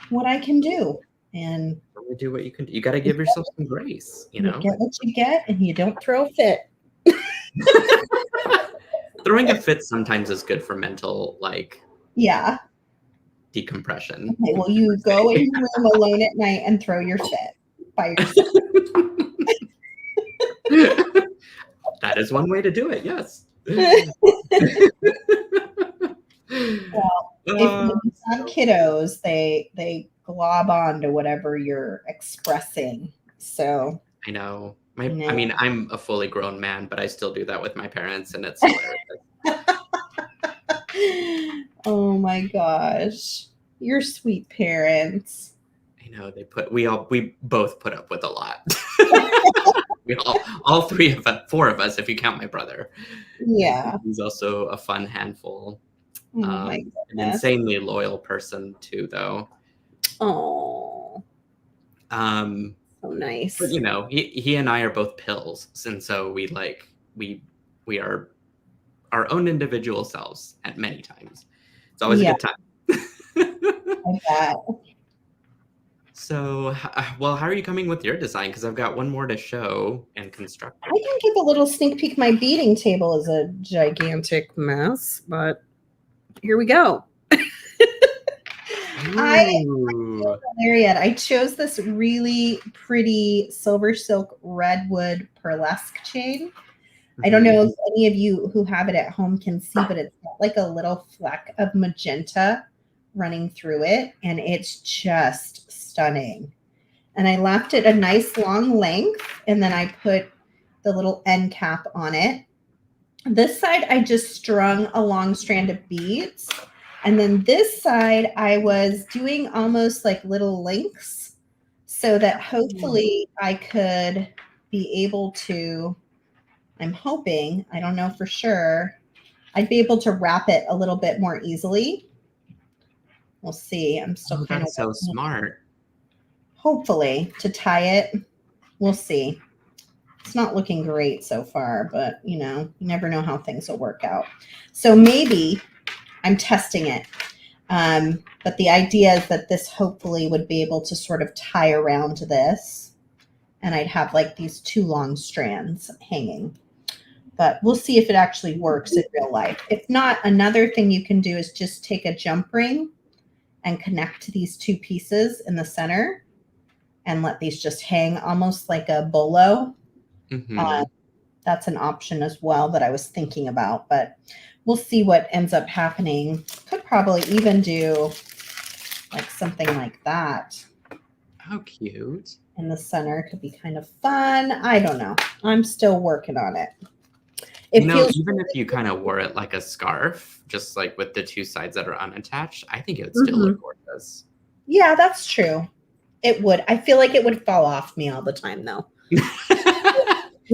[SPEAKER 1] what I can do. And
[SPEAKER 2] only do what you can do. You got to give yourself some grace, you know?
[SPEAKER 1] You get what you get, and you don't throw a fit.
[SPEAKER 2] Throwing a fit sometimes is good for mental, decompression.
[SPEAKER 1] Okay, well, you go in your room alone at night and throw your fit by yourself.
[SPEAKER 2] That is one way to do it, yes.
[SPEAKER 1] Well, if you have kiddos, they glob on to whatever you're expressing. So
[SPEAKER 2] I know. I mean, I'm a fully grown man, but I still do that with my parents, and it's hilarious.
[SPEAKER 1] Oh my gosh. You're sweet parents.
[SPEAKER 2] I know we both put up with a lot. We all 4 of us, if you count my brother.
[SPEAKER 1] Yeah.
[SPEAKER 2] He's also a fun handful.
[SPEAKER 1] Oh my goodness.
[SPEAKER 2] An insanely loyal person too, though.
[SPEAKER 1] Oh. So nice.
[SPEAKER 2] But you know, he and I are both pills, and so we are our own individual selves at many times. It's always a good time.
[SPEAKER 1] I bet.
[SPEAKER 2] So, well, how are you coming with your design? Because I've got one more to show and construct.
[SPEAKER 1] I can give a little sneak peek. My beading table is a gigantic mess, but here we go. I chose this really pretty SilverSilk redwood pearlesque chain. I don't know if any of you who have it at home can see, but it's got like a little fleck of magenta running through it, and it's just stunning. And I left it a nice long length, and then I put the little end cap on it. This side, I just strung a long strand of beads. And then this side, I was doing almost like little links so that hopefully I could be able to, I'm hoping, I don't know for sure, I'd be able to wrap it a little bit more easily. We'll see. I'm still kind of
[SPEAKER 2] so smart.
[SPEAKER 1] Hopefully to tie it. We'll see. It's not looking great so far, but you never know how things will work out. So maybe I'm testing it. But the idea is that this hopefully would be able to sort of tie around this, and I'd have like these two long strands hanging. But we'll see if it actually works in real life. If not, another thing you can do is just take a jump ring and connect these two pieces in the center and let these just hang almost like a bolo. That's an option as well that I was thinking about, but we'll see what ends up happening. Could probably even do like something like that.
[SPEAKER 2] How cute.
[SPEAKER 1] In the center could be kind of fun. I don't know. I'm still working on it.
[SPEAKER 2] Even if you kind of wore it like a scarf, just like with the two sides that are unattached, I think it would still look gorgeous.
[SPEAKER 1] Yeah, that's true. It would. I feel like it would fall off me all the time, though.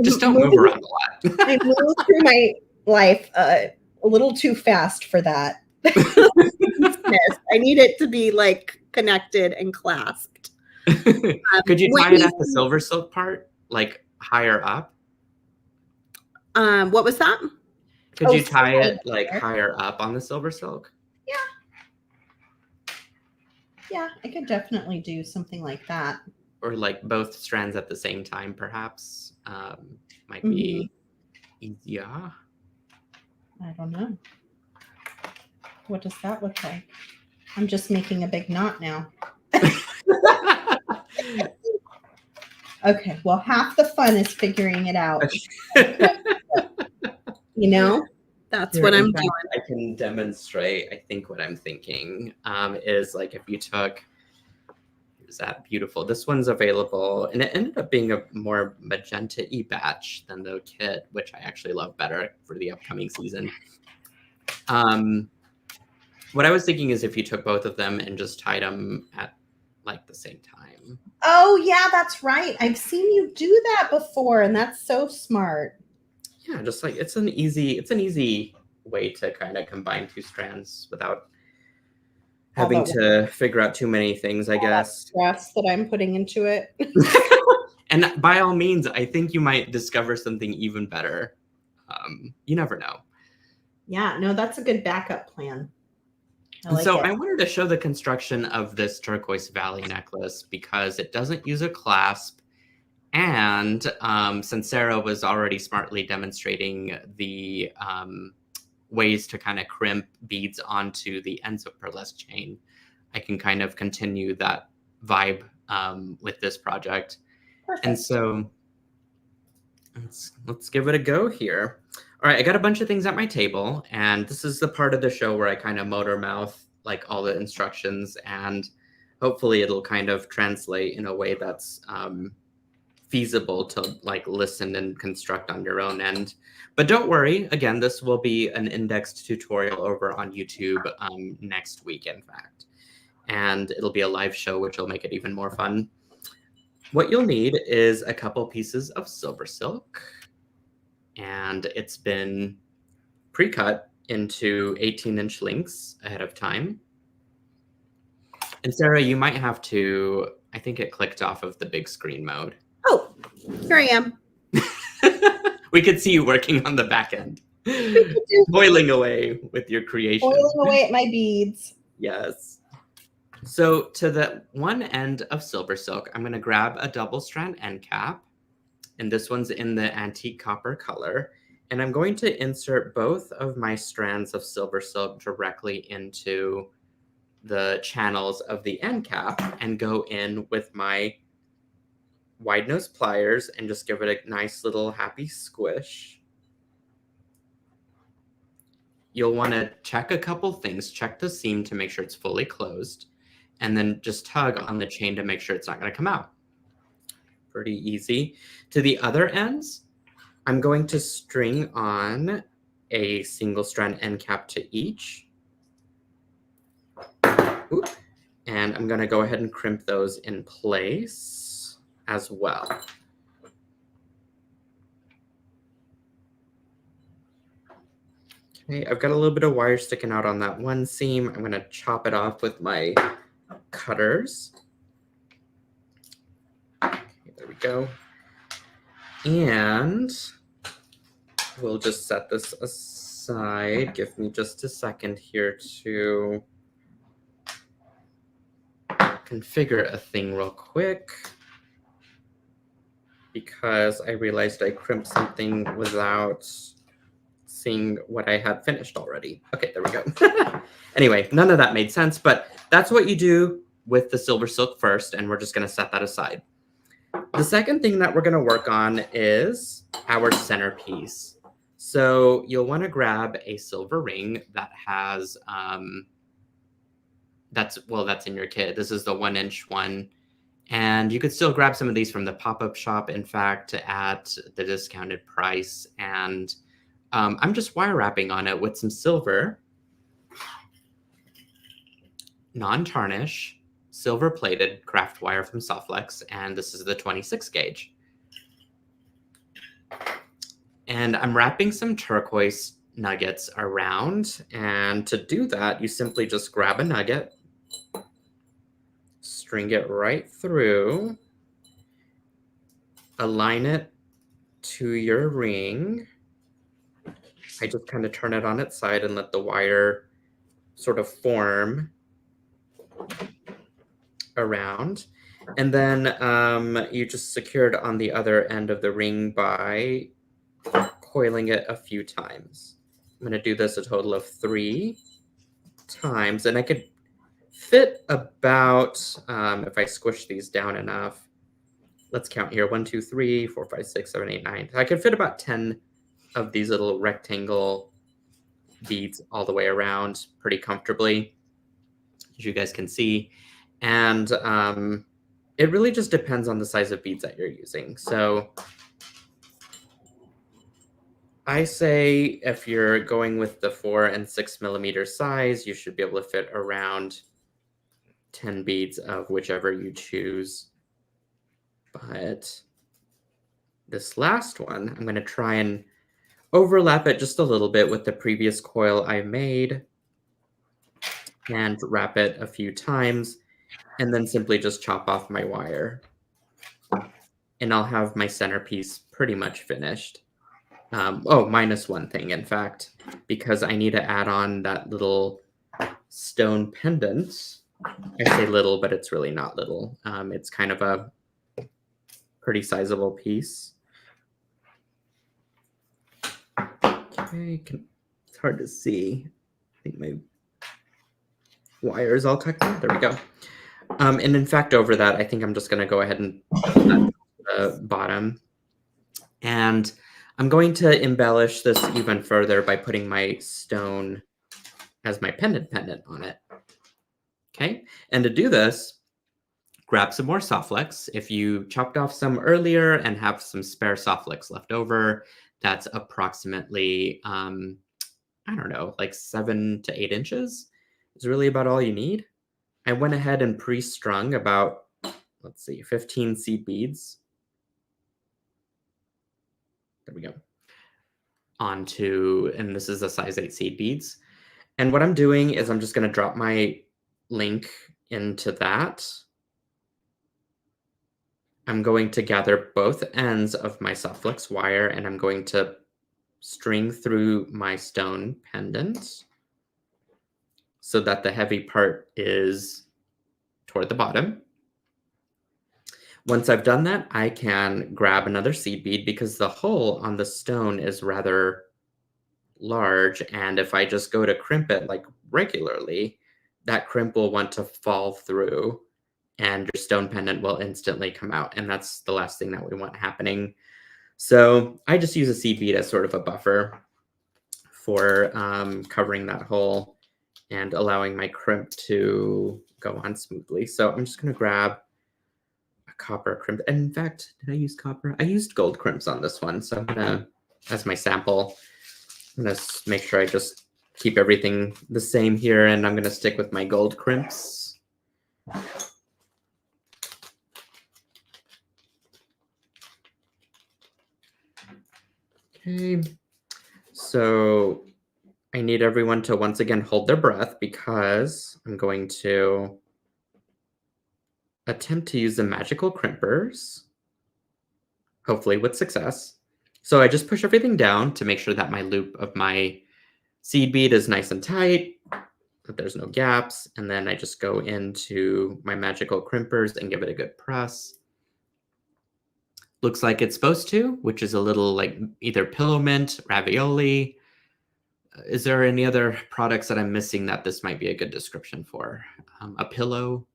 [SPEAKER 2] Just don't move around a lot.
[SPEAKER 1] I move through my life a little too fast for that. I need it to be like connected and clasped.
[SPEAKER 2] Could you tie it at the SilverSilk part, like higher up?
[SPEAKER 1] What was that?
[SPEAKER 2] Could you tie it like higher up on the SilverSilk?
[SPEAKER 1] Yeah. Yeah, I could definitely do something like that.
[SPEAKER 2] Or like both strands at the same time, perhaps. Might be easier.
[SPEAKER 1] I don't know. What does that look like? I'm just making a big knot now. Okay, well, half the fun is figuring it out. That's what I'm doing.
[SPEAKER 2] I can demonstrate, I think what I'm thinking is like if you took, is that beautiful? This one's available, and it ended up being a more magenta-y batch than the kit, which I actually love better for the upcoming season. What I was thinking is if you took both of them and just tied them at like the same time.
[SPEAKER 1] Oh yeah, that's right. I've seen you do that before, and that's so smart.
[SPEAKER 2] Yeah, just like it's an easy way to kind of combine two strands without having to figure out too many things, I guess.
[SPEAKER 1] Stress that I'm putting into it.
[SPEAKER 2] And by all means, I think you might discover something even better. You never know.
[SPEAKER 1] Yeah, no, that's a good backup plan.
[SPEAKER 2] I wanted to show the construction of this Turquoise Valley necklace because it doesn't use a clasp. And since Sarah was already smartly demonstrating the ways to kind of crimp beads onto the ends of pearlescent chain, I can kind of continue that vibe with this project. Perfect. And so let's give it a go here. All right, I got a bunch of things at my table, and this is the part of the show where I kind of motor mouth like all the instructions, and hopefully it'll kind of translate in a way that's feasible to like listen and construct on your own end. But don't worry, again, this will be an indexed tutorial over on YouTube next week, in fact. And it'll be a live show, which will make it even more fun. What you'll need is a couple pieces of SilverSilk, and it's been pre-cut into 18-inch links ahead of time. And Sarah, you might have to, I think it clicked off of the big screen mode.
[SPEAKER 1] Oh, here I am.
[SPEAKER 2] We could see you working on the back end, boiling away with your creation.
[SPEAKER 1] Boiling away at my beads.
[SPEAKER 2] Yes. So to the one end of SilverSilk, I'm going to grab a double strand end cap, and this one's in the antique copper color. And I'm going to insert both of my strands of SilverSilk directly into the channels of the end cap and go in with my wide nose pliers and just give it a nice little happy squish. you'll want to check a couple things. Check the seam to make sure it's fully closed, and then just tug on the chain to make sure it's not going to come out. Pretty easy. To the other ends, I'm going to string on a single strand end cap to each. Oop. And I'm going to go ahead and crimp those in place as well. Okay, I've got a little bit of wire sticking out on that one seam. I'm going to chop it off with my cutters. Okay, there we go. And we'll just set this aside. Give me just a second here to configure a thing real quick, because I realized I crimped something without seeing what I had finished already. Okay, there we go. Anyway, none of that made sense, but that's what you do with the SilverSilk first, and we're just going to set that aside. The second thing that we're going to work on is our centerpiece. So you'll want to grab a silver ring that has, that's in your kit. This is the 1-inch one. And you could still grab some of these from the pop-up shop, in fact, at the discounted price. And I'm just wire wrapping on it with some silver, non-tarnish, silver-plated craft wire from Softflex, and this is the 26 gauge. And I'm wrapping some turquoise nuggets around, and to do that, you simply just grab a nugget, string it right through, align it to your ring. I just kind of turn it on its side and let the wire sort of form around. And then you just secure it on the other end of the ring by coiling it a few times. I'm going to do this a total of 3 times, and I could fit about, if I squish these down enough, let's count here, 1, 2, 3, 4, 5, 6, 7, 8, 9. I could fit about 10 of these little rectangle beads all the way around pretty comfortably, as you guys can see. And it really just depends on the size of beads that you're using. So I say if you're going with the 4 and 6 millimeter size, you should be able to fit around 10 beads of whichever you choose. But this last one, I'm going to try and overlap it just a little bit with the previous coil I made and wrap it a few times, and then simply just chop off my wire. And I'll have my centerpiece pretty much finished. Oh, minus one thing, in fact, because I need to add on that little stone pendant. I say little, but it's really not little. It's kind of a pretty sizable piece. Okay, it's hard to see. I think my wire is all tucked in. There we go. And in fact, over that, I think I'm just going to go ahead and put that to the bottom. And I'm going to embellish this even further by putting my stone as my pendant on it. Okay, and to do this, grab some more Softflex. If you chopped off some earlier and have some spare Softflex left over, that's approximately, I don't know, like 7 to 8 inches is really about all you need. I went ahead and pre-strung about, let's see, 15 seed beads. There we go. Onto, and this is a size 8 seed beads. And what I'm doing is I'm just going to drop my link into that. I'm going to gather both ends of my Softflex wire, and I'm going to string through my stone pendant so that the heavy part is toward the bottom. Once I've done that, I can grab another seed bead because the hole on the stone is rather large, and if I just go to crimp it like regularly, that crimp will want to fall through and your stone pendant will instantly come out, and that's the last thing that we want happening. So I just use a seed bead as sort of a buffer for covering that hole and allowing my crimp to go on smoothly. So I'm just going to grab a copper crimp. And in fact, did I use copper? I used gold crimps on this one. So I'm going to, as my sample, I'm going to make sure I just keep everything the same here. And I'm going to stick with my gold crimps. Okay. So I need everyone to once again hold their breath because I'm going to attempt to use the magical crimpers, hopefully with success. So I just push everything down to make sure that my loop of my seed bead is nice and tight, that there's no gaps, and then I just go into my magical crimpers and give it a good press. Looks like it's supposed to, which is a little like either pillow mint, ravioli. Is there any other products that I'm missing that this might be a good description for? A pillow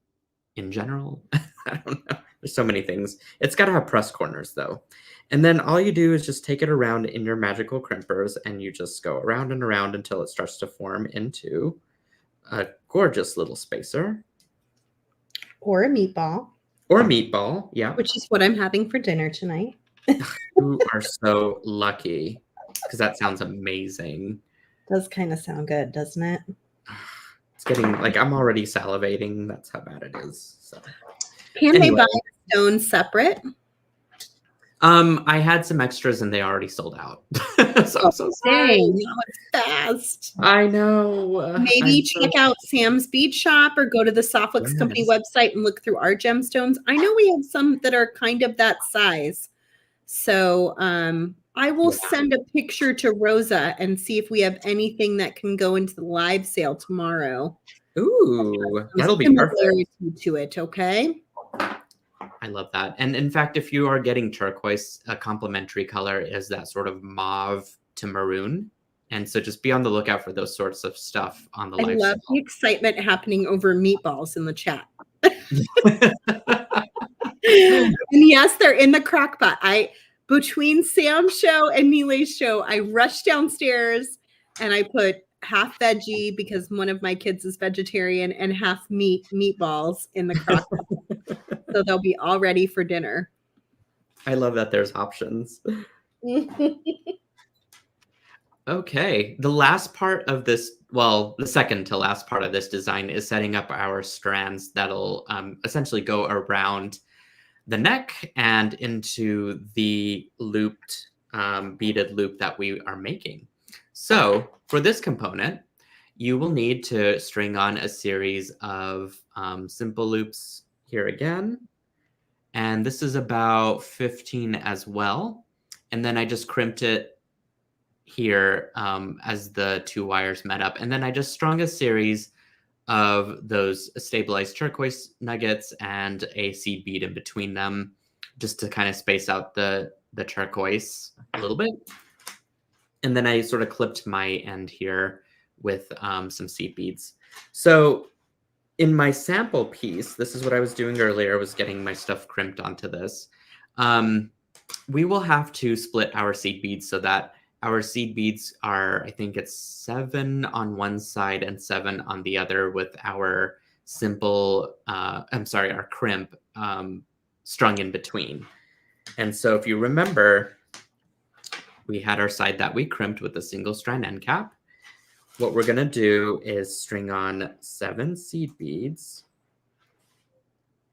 [SPEAKER 2] in general? I don't know. There's so many things. It's got to have press corners though. And then all you do is just take it around in your magical crimpers and you just go around and around until it starts to form into a gorgeous little spacer.
[SPEAKER 1] Or a meatball.
[SPEAKER 2] Or a meatball, yeah.
[SPEAKER 1] Which is what I'm having for dinner tonight.
[SPEAKER 2] You are so lucky because that sounds amazing.
[SPEAKER 1] Does kind of sound good, doesn't it?
[SPEAKER 2] It's getting like I'm already salivating. That's how bad it is. So,
[SPEAKER 1] can they buy the stones separate?
[SPEAKER 2] I had some extras and they already sold out. So I'm so sorry.
[SPEAKER 1] Dang, that was fast.
[SPEAKER 2] I know.
[SPEAKER 1] Maybe check out Sam's Bead Shop or go to the Softflix Company website and look through our gemstones. I know we have some that are kind of that size. So I will send a picture to Rosa and see if we have anything that can go into the live sale tomorrow.
[SPEAKER 2] Ooh, that'll be perfect.
[SPEAKER 1] To it, okay?
[SPEAKER 2] I love that. And in fact, if you are getting turquoise, a complementary color is that sort of mauve to maroon. And so just be on the lookout for those sorts of stuff on the live sale. I love
[SPEAKER 1] the excitement happening over meatballs in the chat. And yes, they're in the crock pot. Between Sam's show and Nealay's show, I rushed downstairs and I put half veggie because one of my kids is vegetarian and half meatballs in the crock pot. So they'll be all ready for dinner.
[SPEAKER 2] I love that there's options. Okay, the last part of this, well, the second to last part of this design is setting up our strands that'll essentially go around the neck and into the looped, beaded loop that we are making. So for this component, you will need to string on a series of simple loops here again. And this is about 15 as well. And then I just crimped it here as the two wires met up. And then I just strung a series of those stabilized turquoise nuggets and a seed bead in between them just to kind of space out the turquoise a little bit. And then I sort of clipped my end here with some seed beads. So in my sample piece, this is what I was doing earlier, was getting my stuff crimped onto this. We will have to split our seed beads so that our seed beads are, I think it's 7 on one side and 7 on the other with our simple, our crimp strung in between. And so if you remember, we had our side that we crimped with a single strand end cap. What we're going to do is string on 7 seed beads.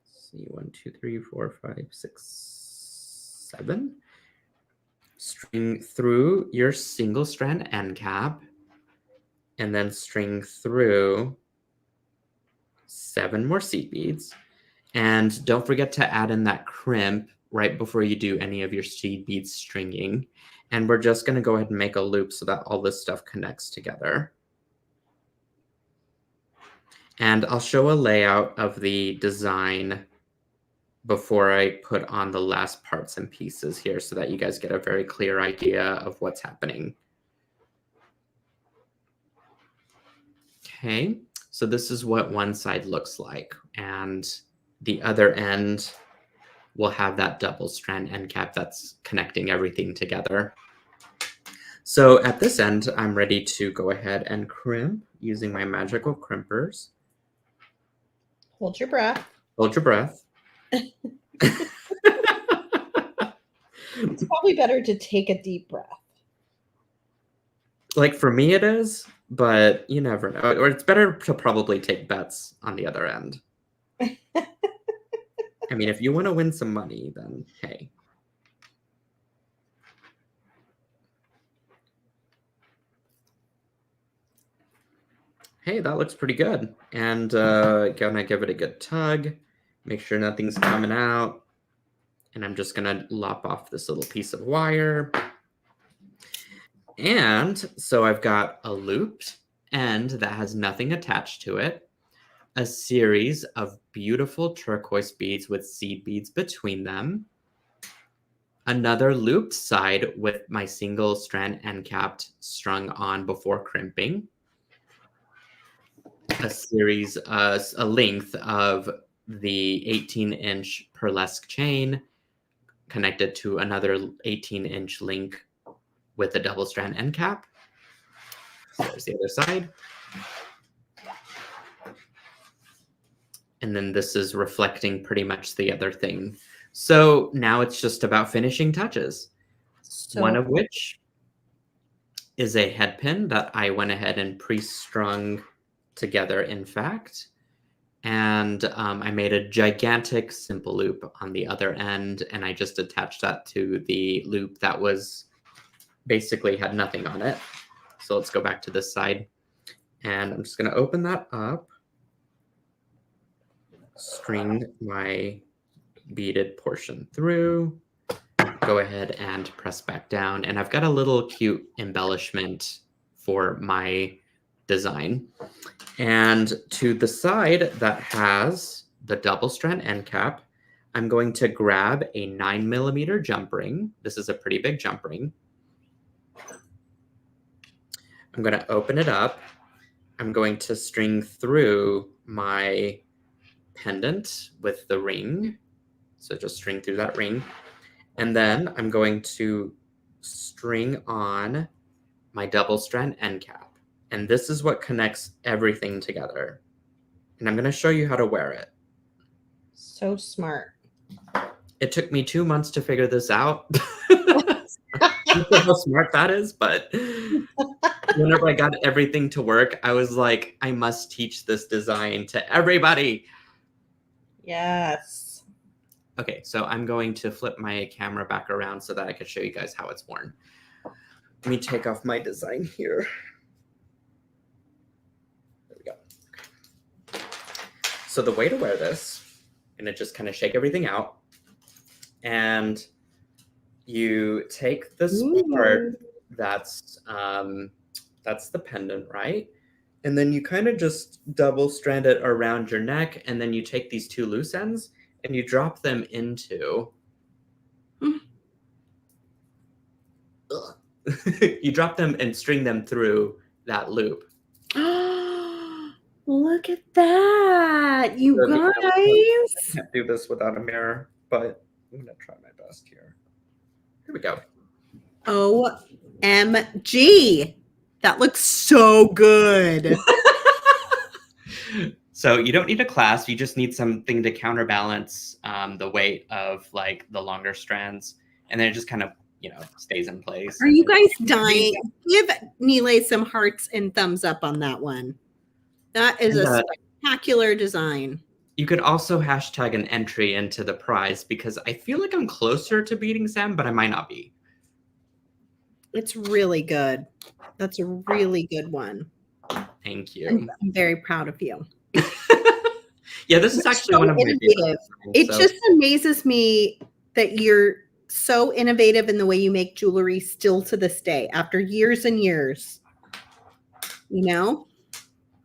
[SPEAKER 2] Let's see, 1, 2, 3, 4, 5, 6, 7. String through your single strand end cap and then string through 7 more seed beads. And don't forget to add in that crimp right before you do any of your seed beads stringing. And we're just going to go ahead and make a loop so that all this stuff connects together. And I'll show a layout of the design before I put on the last parts and pieces here so that you guys get a very clear idea of what's happening. Okay, so this is what one side looks like. And the other end will have that double strand end cap that's connecting everything together. So at this end, I'm ready to go ahead and crimp using my magical crimpers.
[SPEAKER 1] Hold your breath.
[SPEAKER 2] Hold your breath.
[SPEAKER 1] It's probably better to take a deep breath.
[SPEAKER 2] Like for me it is, but you never know. Or it's better to probably take bets on the other end. I mean, if you want to win some money, then hey. Hey, that looks pretty good. And gonna give it a good tug. Make sure nothing's coming out. And I'm just gonna lop off this little piece of wire. And so I've got a looped end that has nothing attached to it, a series of beautiful turquoise beads with seed beads between them, another looped side with my single strand end capped strung on before crimping, a length of the 18-inch burlesque chain connected to another 18-inch link with a double strand end cap. So there's the other side. And then this is reflecting pretty much the other thing. So now it's just about finishing touches. One of which is a head pin that I went ahead and pre-strung together, in fact. And I made a gigantic simple loop on the other end, and I just attached that to the loop that was basically had nothing on it. So let's go back to this side. And I'm just going to open that up, string my beaded portion through, go ahead and press back down. And I've got a little cute embellishment for my design. And to the side that has the double strand end cap, I'm going to grab a 9mm jump ring. This is a pretty big jump ring. I'm going to open it up. I'm going to string through my pendant with the ring. So just string through that ring. And then I'm going to string on my double strand end cap. And this is what connects everything together. And I'm going to show you how to wear it.
[SPEAKER 1] So smart.
[SPEAKER 2] It took me 2 months to figure this out. How smart that is, but whenever I got everything to work, I was like, I must teach this design to everybody.
[SPEAKER 1] Yes.
[SPEAKER 2] Okay, so I'm going to flip my camera back around so that I can show you guys how it's worn. Let me take off my design here. There we go. Okay. So the way to wear this, and it just kind of shake everything out, and you take this part that's the pendant, right? And then you kind of just double strand it around your neck, and then you take these two loose ends and you drop them into you drop them and string them through that loop.
[SPEAKER 1] Look at that, you guys.
[SPEAKER 2] I can't do this without a mirror, but I'm gonna try my best here. Here we go.
[SPEAKER 1] OMG. That looks so good.
[SPEAKER 2] So you don't need a clasp. You just need something to counterbalance the weight of like the longer strands. And then it just kind of, stays in place.
[SPEAKER 1] Are you guys dying? Give Nealay some hearts and thumbs up on that one. That is a spectacular design.
[SPEAKER 2] You could also hashtag an entry into the prize because I feel like I'm closer to beating Sam, but I might not be.
[SPEAKER 1] It's really good. That's a really good one.
[SPEAKER 2] Thank you.
[SPEAKER 1] I'm very proud of you.
[SPEAKER 2] Yeah, this is actually one of my favorite.
[SPEAKER 1] It just amazes me that you're so innovative in the way you make jewelry still to this day after years and years.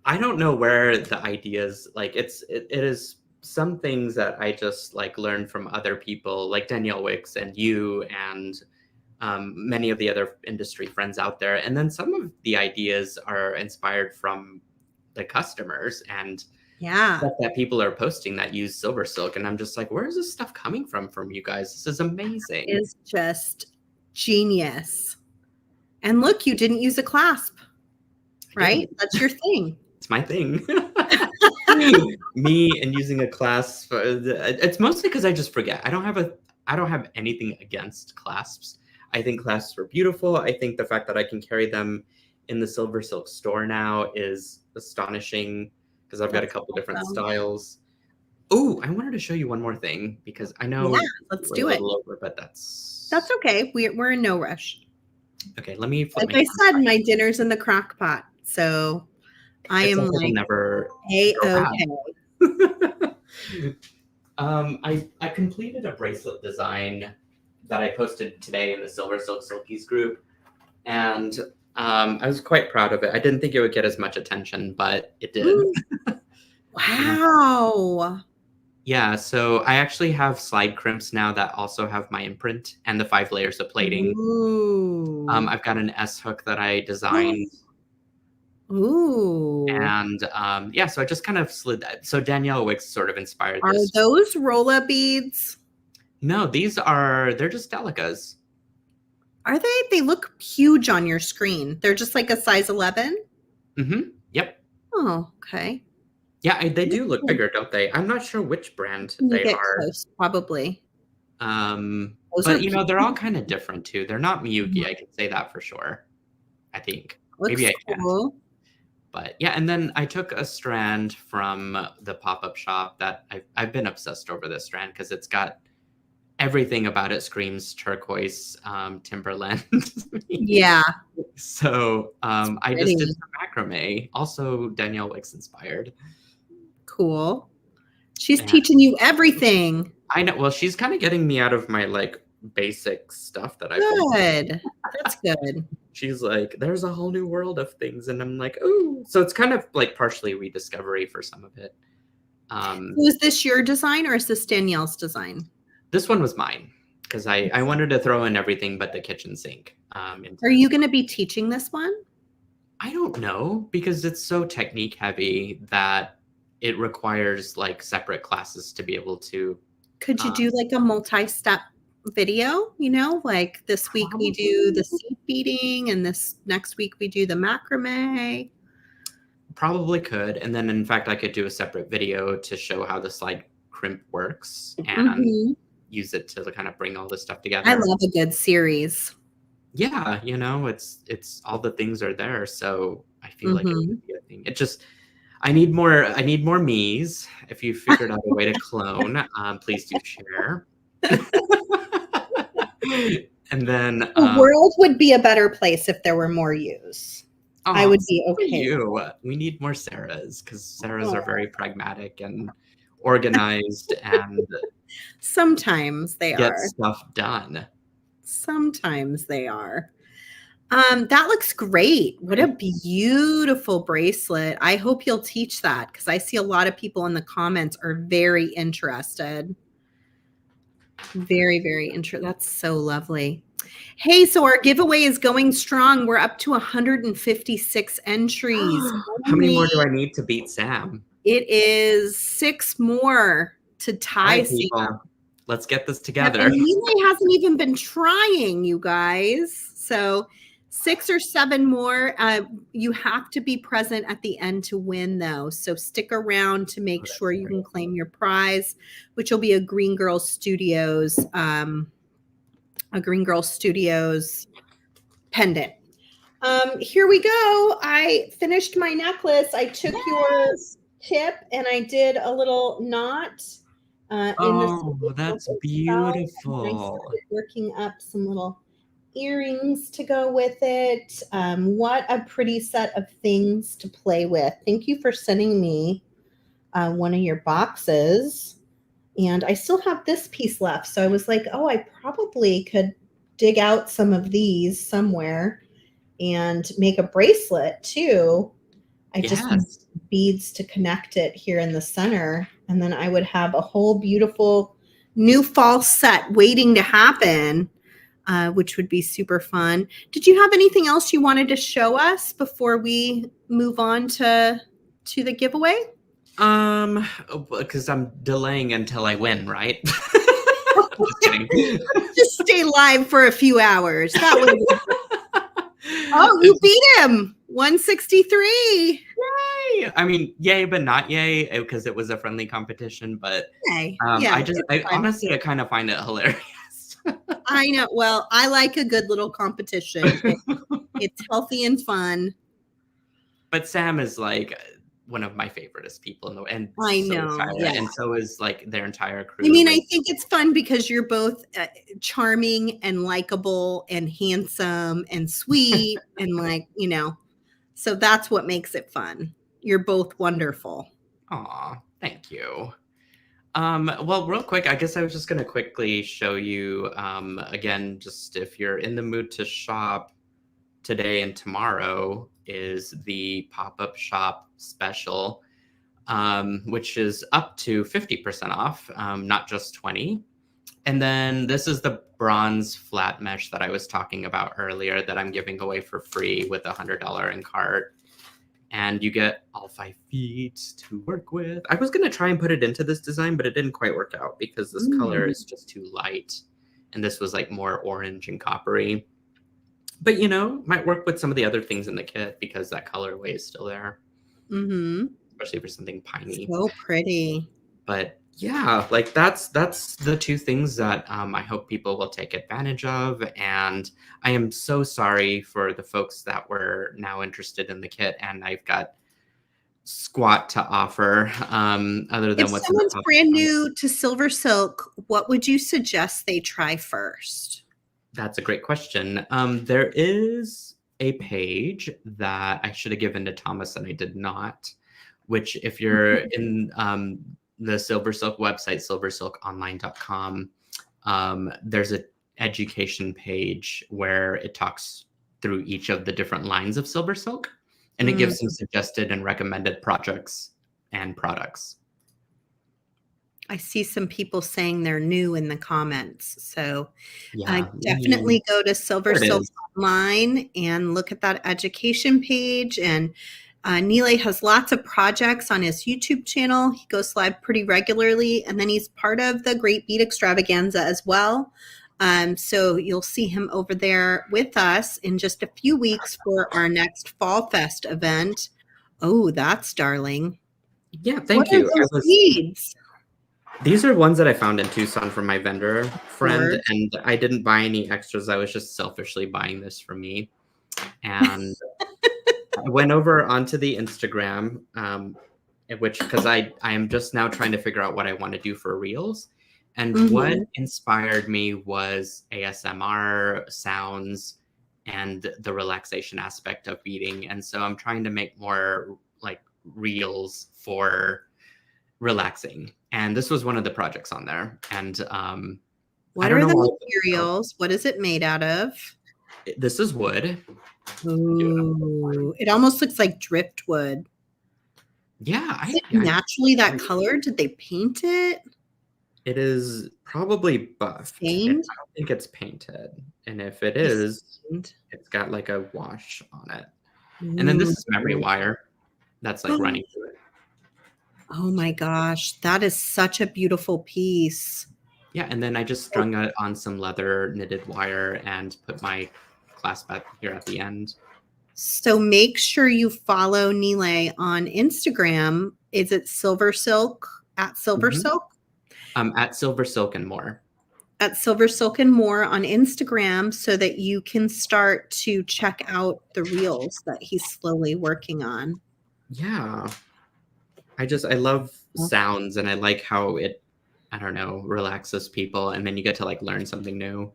[SPEAKER 2] I don't know where the ideas, like it is some things that I just like learned from other people like Danielle Wicks and you and many of the other industry friends out there. And then some of the ideas are inspired from the customers and stuff that people are posting that use SilverSilk. And I'm just like, where is this stuff coming from you guys? This is amazing.
[SPEAKER 1] It's just genius. And look, you didn't use a clasp, right? That's your thing.
[SPEAKER 2] It's my thing. Me and using a clasp. It's mostly because I just forget. I don't have anything against clasps. I think clasps are beautiful. I think the fact that I can carry them in the SilverSilk store now is astonishing because I've got a couple different styles. Oh, I wanted to show you one more thing because I know
[SPEAKER 1] let's do it.
[SPEAKER 2] Over, but that's
[SPEAKER 1] okay. We're in no rush.
[SPEAKER 2] Okay, let me flip.
[SPEAKER 1] Like I said, my dinner's in the crock pot, so I am like
[SPEAKER 2] never
[SPEAKER 1] A-okay.
[SPEAKER 2] I completed a bracelet design that I posted today in the SilverSilk Silkies group, and I was quite proud of it. I didn't think it would get as much attention, but it did.
[SPEAKER 1] Wow.
[SPEAKER 2] Yeah, so I actually have slide crimps now that also have my imprint and the 5 layers of plating.
[SPEAKER 1] Ooh.
[SPEAKER 2] I've got an S hook that I designed.
[SPEAKER 1] Ooh.
[SPEAKER 2] And yeah, so I just kind of slid that. So Danielle Wicks sort of inspired this.
[SPEAKER 1] Are those rolla beads?
[SPEAKER 2] No, they're just delicas.
[SPEAKER 1] Are they? They look huge on your screen. They're just like a size 11?
[SPEAKER 2] Mm-hmm. Yep.
[SPEAKER 1] Oh, okay.
[SPEAKER 2] Yeah, they do look bigger, don't they? I'm not sure which brand they are.
[SPEAKER 1] Close, probably.
[SPEAKER 2] But you know, they're all kind of different too. They're not Miyuki, I can say that for sure. I think. Maybe I can. But yeah, and then I took a strand from the pop-up shop that I've been obsessed over this strand because it's got everything about it screams turquoise, Timberland.
[SPEAKER 1] Yeah.
[SPEAKER 2] So I just did some macrame, also Danielle Wicks inspired.
[SPEAKER 1] Cool. She's teaching you everything.
[SPEAKER 2] I know. Well, she's kind of getting me out of my like basic stuff that I've
[SPEAKER 1] been. That's good.
[SPEAKER 2] She's like, there's a whole new world of things, and I'm like, oh. So it's kind of like partially rediscovery for some of it.
[SPEAKER 1] Was this your design or is this Danielle's design?
[SPEAKER 2] This one was mine because I wanted to throw in everything but the kitchen sink.
[SPEAKER 1] Are you going to be teaching this one?
[SPEAKER 2] I don't know because it's so technique heavy that it requires like separate classes to be able to.
[SPEAKER 1] Could you do like a multi-step video? You know, like this week we do the seed beading and this next week we do the macrame.
[SPEAKER 2] Probably could. And then in fact, I could do a separate video to show how the slide crimp works and use it to kind of bring all this stuff together.
[SPEAKER 1] I love a good series.
[SPEAKER 2] Yeah, you know, it's all the things are there. So I feel like it would be a thing. It just I need more me's. If you figured out a way to clone, please do share. And then
[SPEAKER 1] the world would be a better place if there were more yous. I would be okay.
[SPEAKER 2] We need more Sarahs because Sarahs are very pragmatic and organized and
[SPEAKER 1] sometimes they
[SPEAKER 2] get stuff done.
[SPEAKER 1] Sometimes they are. That looks great. What a beautiful bracelet. I hope you'll teach that because I see a lot of people in the comments are very interested. Very, very interesting. That's so lovely. Hey, so our giveaway is going strong. We're up to 156 entries.
[SPEAKER 2] How many more do I need to beat Sam?
[SPEAKER 1] It is 6 more to tie Sam.
[SPEAKER 2] Let's get this together.
[SPEAKER 1] And Nealay hasn't even been trying, you guys. So 6 or 7 more. You have to be present at the end to win, though. So stick around to make sure you can claim your prize, which will be a Green Girl Studios, pendant. Here we go. I finished my necklace. I took your tip and I did a little knot.
[SPEAKER 2] That's beautiful.
[SPEAKER 1] I started working up some little earrings to go with it. What a pretty set of things to play with. Thank you for sending me one of your boxes. And I still have this piece left. So I was like, oh, I probably could dig out some of these somewhere and make a bracelet too. I just need beads to connect it here in the center. And then I would have a whole beautiful new fall set waiting to happen. Which would be super fun. Did you have anything else you wanted to show us before we move on to the giveaway?
[SPEAKER 2] Because I'm delaying until I win, right? Just kidding.
[SPEAKER 1] Just stay live for a few hours. That would Oh, you beat him. 163.
[SPEAKER 2] Yay! I mean, yay, but not yay, because it was a friendly competition. But
[SPEAKER 1] Okay. Yeah.
[SPEAKER 2] I honestly, I kind of find it hilarious.
[SPEAKER 1] I know. Well, I like a good little competition. It's healthy and fun.
[SPEAKER 2] But Sam is like one of my favoriteest people in the and
[SPEAKER 1] I
[SPEAKER 2] so
[SPEAKER 1] know.
[SPEAKER 2] is Tyra,
[SPEAKER 1] Yeah.
[SPEAKER 2] and so is like their entire crew.
[SPEAKER 1] I mean,
[SPEAKER 2] like,
[SPEAKER 1] I think it's fun because you're both charming and likable and handsome and sweet and like, so that's what makes it fun. You're both wonderful.
[SPEAKER 2] aw, thank you. Well, real quick, I guess I was just gonna quickly show you again, just if you're in the mood to shop today and tomorrow is the pop-up shop special, which is up to 50% off, not just 20. And then this is the bronze flat mesh that I was talking about earlier that I'm giving away for free with a $100 in cart. And you get all 5 feet to work with. I was going to try and put it into this design, but it didn't quite work out because this color is just too light. And this was like more orange and coppery. But, might work with some of the other things in the kit because that colorway is still there.
[SPEAKER 1] Mm-hmm.
[SPEAKER 2] Especially for something piney.
[SPEAKER 1] So pretty.
[SPEAKER 2] But yeah, like that's the two things that I hope people will take advantage of. And I am so sorry for the folks that were now interested in the kit, and I've got squat to offer other than
[SPEAKER 1] If
[SPEAKER 2] what's
[SPEAKER 1] someone's brand new to SilverSilk, what would you suggest they try first?
[SPEAKER 2] That's a great question. There is a page that I should have given to Thomas and I did not, which if you're in the SilverSilk website, silversilkonline.com, there's an education page where it talks through each of the different lines of SilverSilk, and it gives some suggested and recommended projects and products.
[SPEAKER 1] I see some people saying they're new in the comments. So
[SPEAKER 2] Yeah,
[SPEAKER 1] definitely go to SilverSilk Online and look at that education page. And Nealay has lots of projects on his YouTube channel. He goes live pretty regularly. And then he's part of the Great Bead Extravaganza as well. So you'll see him over there with us in just a few weeks for our next Fall Fest event. Oh, that's darling.
[SPEAKER 2] Yeah, thank you.
[SPEAKER 1] What are those beads?
[SPEAKER 2] These are ones that I found in Tucson from my vendor friend, and I didn't buy any extras. I was just selfishly buying this for me. And I went over onto the Instagram, because I am just now trying to figure out what I want to do for reels. And what inspired me was ASMR sounds and the relaxation aspect of beading. And so I'm trying to make more like reels for relaxing. And this was one of the projects on there. And
[SPEAKER 1] what are the materials? What is it made out of?
[SPEAKER 2] This is wood.
[SPEAKER 1] Ooh, it almost looks like driftwood.
[SPEAKER 2] Yeah.
[SPEAKER 1] Is it naturally that color? Did they paint it?
[SPEAKER 2] It is probably buffed. I don't think it's painted. And if it is, it's got like a wash on it. And then this is memory wire that's like running through it.
[SPEAKER 1] Oh my gosh, that is such a beautiful piece.
[SPEAKER 2] Yeah, and then I just strung it on some leather knitted wire and put my clasp here at the end.
[SPEAKER 1] So make sure you follow Nealay on Instagram. Is it SilverSilk at SilverSilk?
[SPEAKER 2] At SilverSilk and more.
[SPEAKER 1] At SilverSilk and more on Instagram so that you can start to check out the reels that he's slowly working on.
[SPEAKER 2] Yeah. I love sounds, and I like how it, I don't know, relaxes people, and then you get to like learn something new.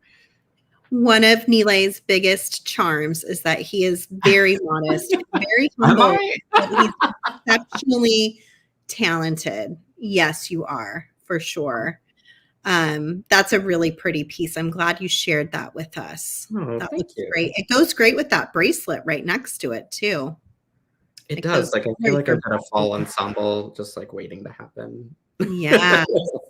[SPEAKER 2] One of Nealay's biggest charms is that he is very modest, very humble, but he's exceptionally talented. Yes, you are, for sure. That's a really pretty piece. I'm glad you shared that with us. That looks great. It goes great with that bracelet right next to it too. It does. Like, I feel like I've got a fall ensemble just like waiting to happen. Yeah.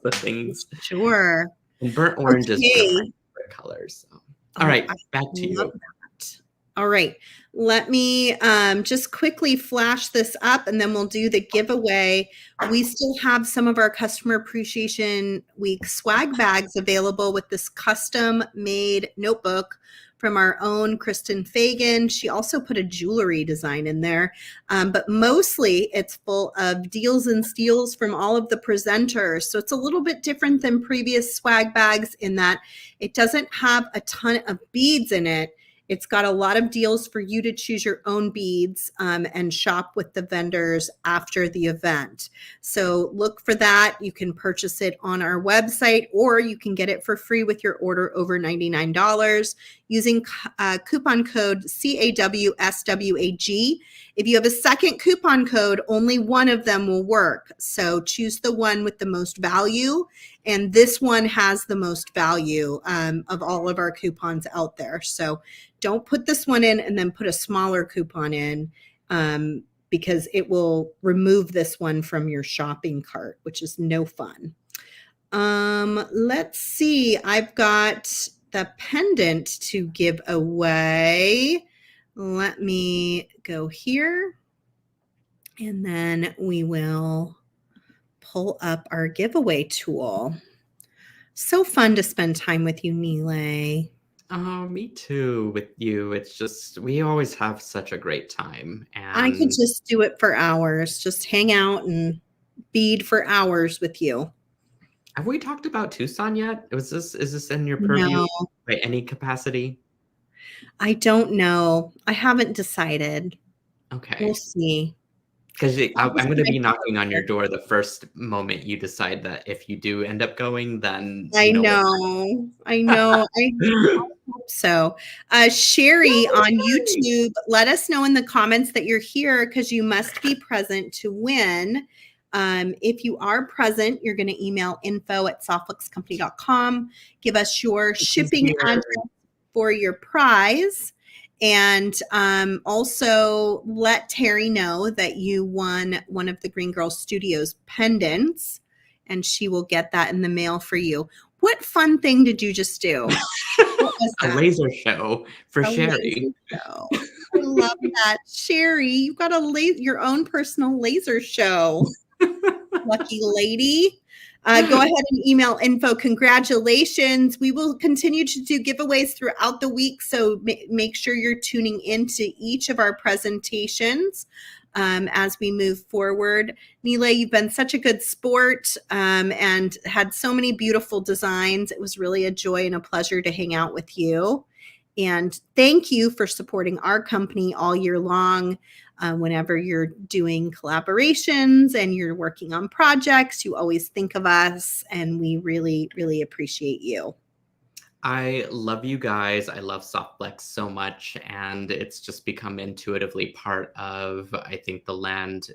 [SPEAKER 2] The things. Sure. And burnt orange is one of my favorite colors. So. All right. Back to you. That. All right. Let me just quickly flash this up and then we'll do the giveaway. We still have some of our Customer Appreciation Week swag bags available with this custom made notebook
[SPEAKER 1] from our own Kristen Fagan. She also put a jewelry design in there, but mostly it's full of deals and steals from all of the presenters. So it's a little bit different than previous swag bags in that it doesn't have a ton of beads in it. It's got a lot of deals for you to choose your own beads and shop with the vendors after the event. So look for that. You can purchase it on our website, or you can get it for free with your order over $99 using coupon code CAWSWAG. If you have a second coupon code, only one of them will work. So choose the one with the most value. And this one has the most value of all of our coupons out there. So don't put this one in and then put a smaller coupon in because it will remove this one from your shopping cart, which is no fun. Let's see. I've got the pendant to give away. Let me go here and then we will pull up our giveaway tool. So fun to spend time with you, Nealay.
[SPEAKER 2] Oh, me too with you. It's just, we always have such a great time. And
[SPEAKER 1] I could just do it for hours, just hang out and bead for hours with you.
[SPEAKER 2] have we talked about Tucson yet? Is this in your purview
[SPEAKER 1] No,
[SPEAKER 2] by any capacity?
[SPEAKER 1] I don't know. I haven't decided.
[SPEAKER 2] Okay.
[SPEAKER 1] We'll see.
[SPEAKER 2] Because I'm going to be knocking on your door the first moment you decide that if you do end up going, then
[SPEAKER 1] I know. I hope so. Sherry on YouTube, let us know in the comments that you're here because you must be present to win. If you are present, you're going to email info@softluxcompany.com. Give us your shipping address for your prize. And also let Terry know that you won one of the Green Girls Studios pendants, and she will get that in the mail for you. What fun thing did you just do? What was
[SPEAKER 2] a
[SPEAKER 1] that?
[SPEAKER 2] laser show for Sherry.
[SPEAKER 1] Show. I love that. Sherry, you've got your own personal laser show. Lucky lady. Go ahead and email info. Congratulations. We will continue to do giveaways throughout the week, so make sure you're tuning into each of our presentations as we move forward. Nealay, you've been such a good sport and had so many beautiful designs. It was really a joy and a pleasure to hang out with you. And thank you for supporting our company all year long. Whenever you're doing collaborations and you're working on projects, you always think of us, and we really, really appreciate you.
[SPEAKER 2] I love you guys. I love SoftFlex so much, and it's just become intuitively part of, I think, the land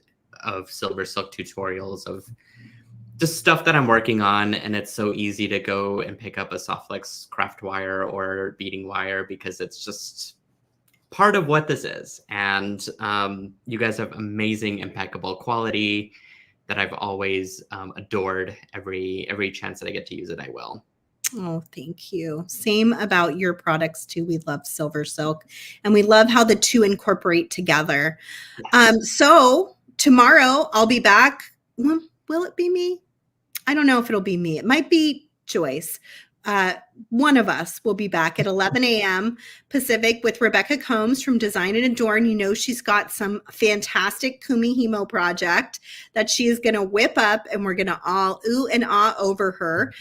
[SPEAKER 2] of SilverSilk tutorials, of just stuff that I'm working on. And it's so easy to go and pick up a SoftFlex craft wire or beading wire because it's just part of what this is. And you guys have amazing, impeccable quality that I've always adored. Every chance that I get to use it, I will.
[SPEAKER 1] Oh, thank you. Same about your products too. We love SilverSilk, and we love how the two incorporate together. Yes. So tomorrow I'll be back. Will it be me? I don't know if it'll be me. It might be Joyce. One of us will be back at 11 a.m. Pacific with Rebecca Combs from Design and Adorn. You know, she's got some fantastic Kumihimo project that she is going to whip up, and we're going to all ooh and ah over her.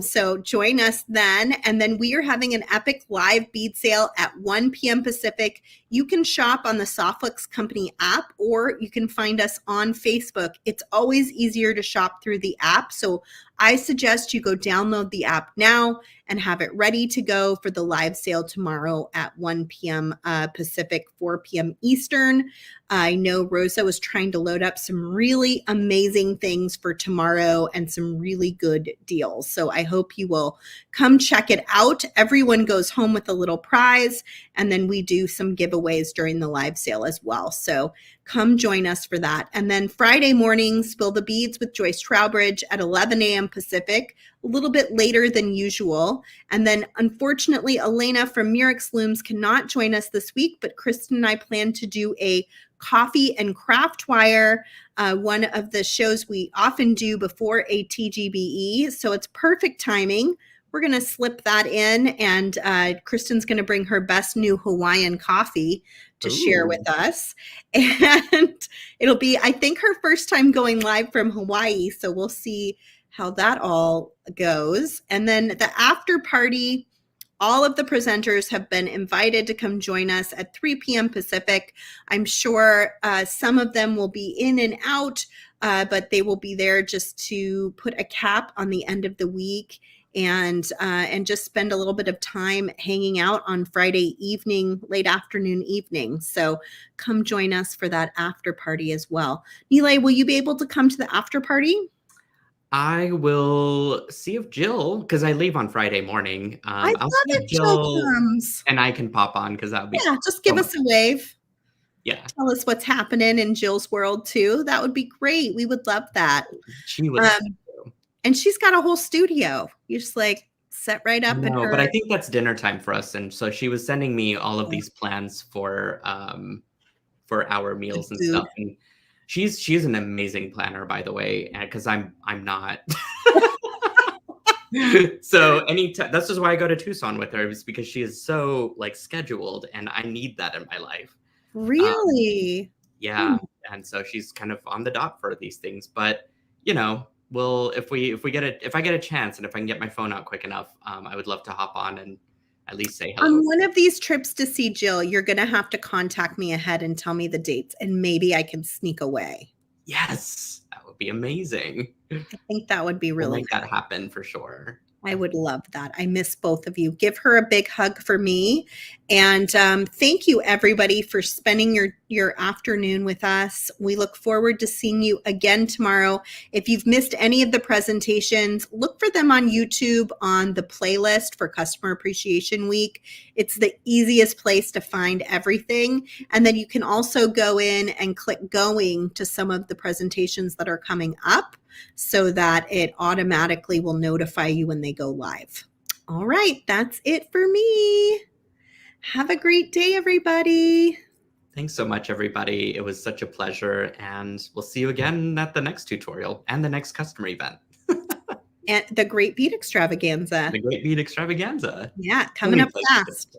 [SPEAKER 1] So join us then. And then we are having an epic live bead sale at 1 p.m. Pacific. You can shop on the SoftFlex Company app, or you can find us on Facebook. It's always easier to shop through the app. So I suggest you go download the app now and have it ready to go for the live sale tomorrow at 1 p.m. Pacific, 4 p.m. Eastern. I know Rosa was trying to load up some really amazing things for tomorrow and some really good deals. So I hope you will come check it out. Everyone goes home with a little prize, and then we do some giveaways during the live sale as well. So come join us for that. And then Friday morning, Spill the Beads with Joyce Trowbridge at 11 a.m. Pacific, a little bit later than usual. And then unfortunately, Elena from Murex Looms cannot join us this week, but Kristen and I plan to do a coffee and craft wire, one of the shows we often do before a TGBE. So it's perfect timing. we're going to slip that in, and Kristen's going to bring her best new Hawaiian coffee to share with us. And it'll be, I think, her first time going live from Hawaii. So we'll see how that all goes. And then the after party, all of the presenters have been invited to come join us at 3 p.m. Pacific. I'm sure some of them will be in and out, but they will be there just to put a cap on the end of the week and just spend a little bit of time hanging out on Friday evening, late afternoon evening. So come join us for that after party as well. Nealay, will you be able to come to the after party?
[SPEAKER 2] I will see if Jill, because I leave on Friday morning.
[SPEAKER 1] I
[SPEAKER 2] I'll
[SPEAKER 1] love
[SPEAKER 2] see
[SPEAKER 1] if
[SPEAKER 2] if
[SPEAKER 1] Jill comes.
[SPEAKER 2] and I can pop on, because that would be
[SPEAKER 1] just give us a wave.
[SPEAKER 2] Yeah.
[SPEAKER 1] Tell us what's happening in Jill's world too. That would be great. We would love that.
[SPEAKER 2] She would.
[SPEAKER 1] And she's got a whole studio. You just like set right up in her.
[SPEAKER 2] But I think that's dinner time for us. And so she was sending me all of these plans for our meals and stuff. And she's an amazing planner, by the way, because I'm not. So anytime, that's just why I go to Tucson with her, is because she is so like scheduled, and I need that in my life.
[SPEAKER 1] Really?
[SPEAKER 2] Yeah. And so she's kind of on the dot for these things, but well, if I get a chance, and if I can get my phone out quick enough, I would love to hop on and at least say hello.
[SPEAKER 1] On one of these trips to see Jill, you're going to have to contact me ahead and tell me the dates, and maybe I can sneak away.
[SPEAKER 2] Yes, that would be amazing.
[SPEAKER 1] I think that would be really
[SPEAKER 2] we'll make that happen for sure.
[SPEAKER 1] I would love that. I miss both of you. Give her a big hug for me. And thank you, everybody, for spending your afternoon with us. We look forward to seeing you again tomorrow. If you've missed any of the presentations, look for them on YouTube on the playlist for Customer Appreciation Week. It's the easiest place to find everything. And then you can also go in and click going to some of the presentations that are coming up, so that it automatically will notify you when they go live. All right, that's it for me. Have a great day, everybody.
[SPEAKER 2] Thanks so much, everybody. It was such a pleasure, and we'll see you again at the next tutorial and the next customer event.
[SPEAKER 1] And the Great Bead Extravaganza.
[SPEAKER 2] The Great Bead Extravaganza.
[SPEAKER 1] Yeah, coming up fast.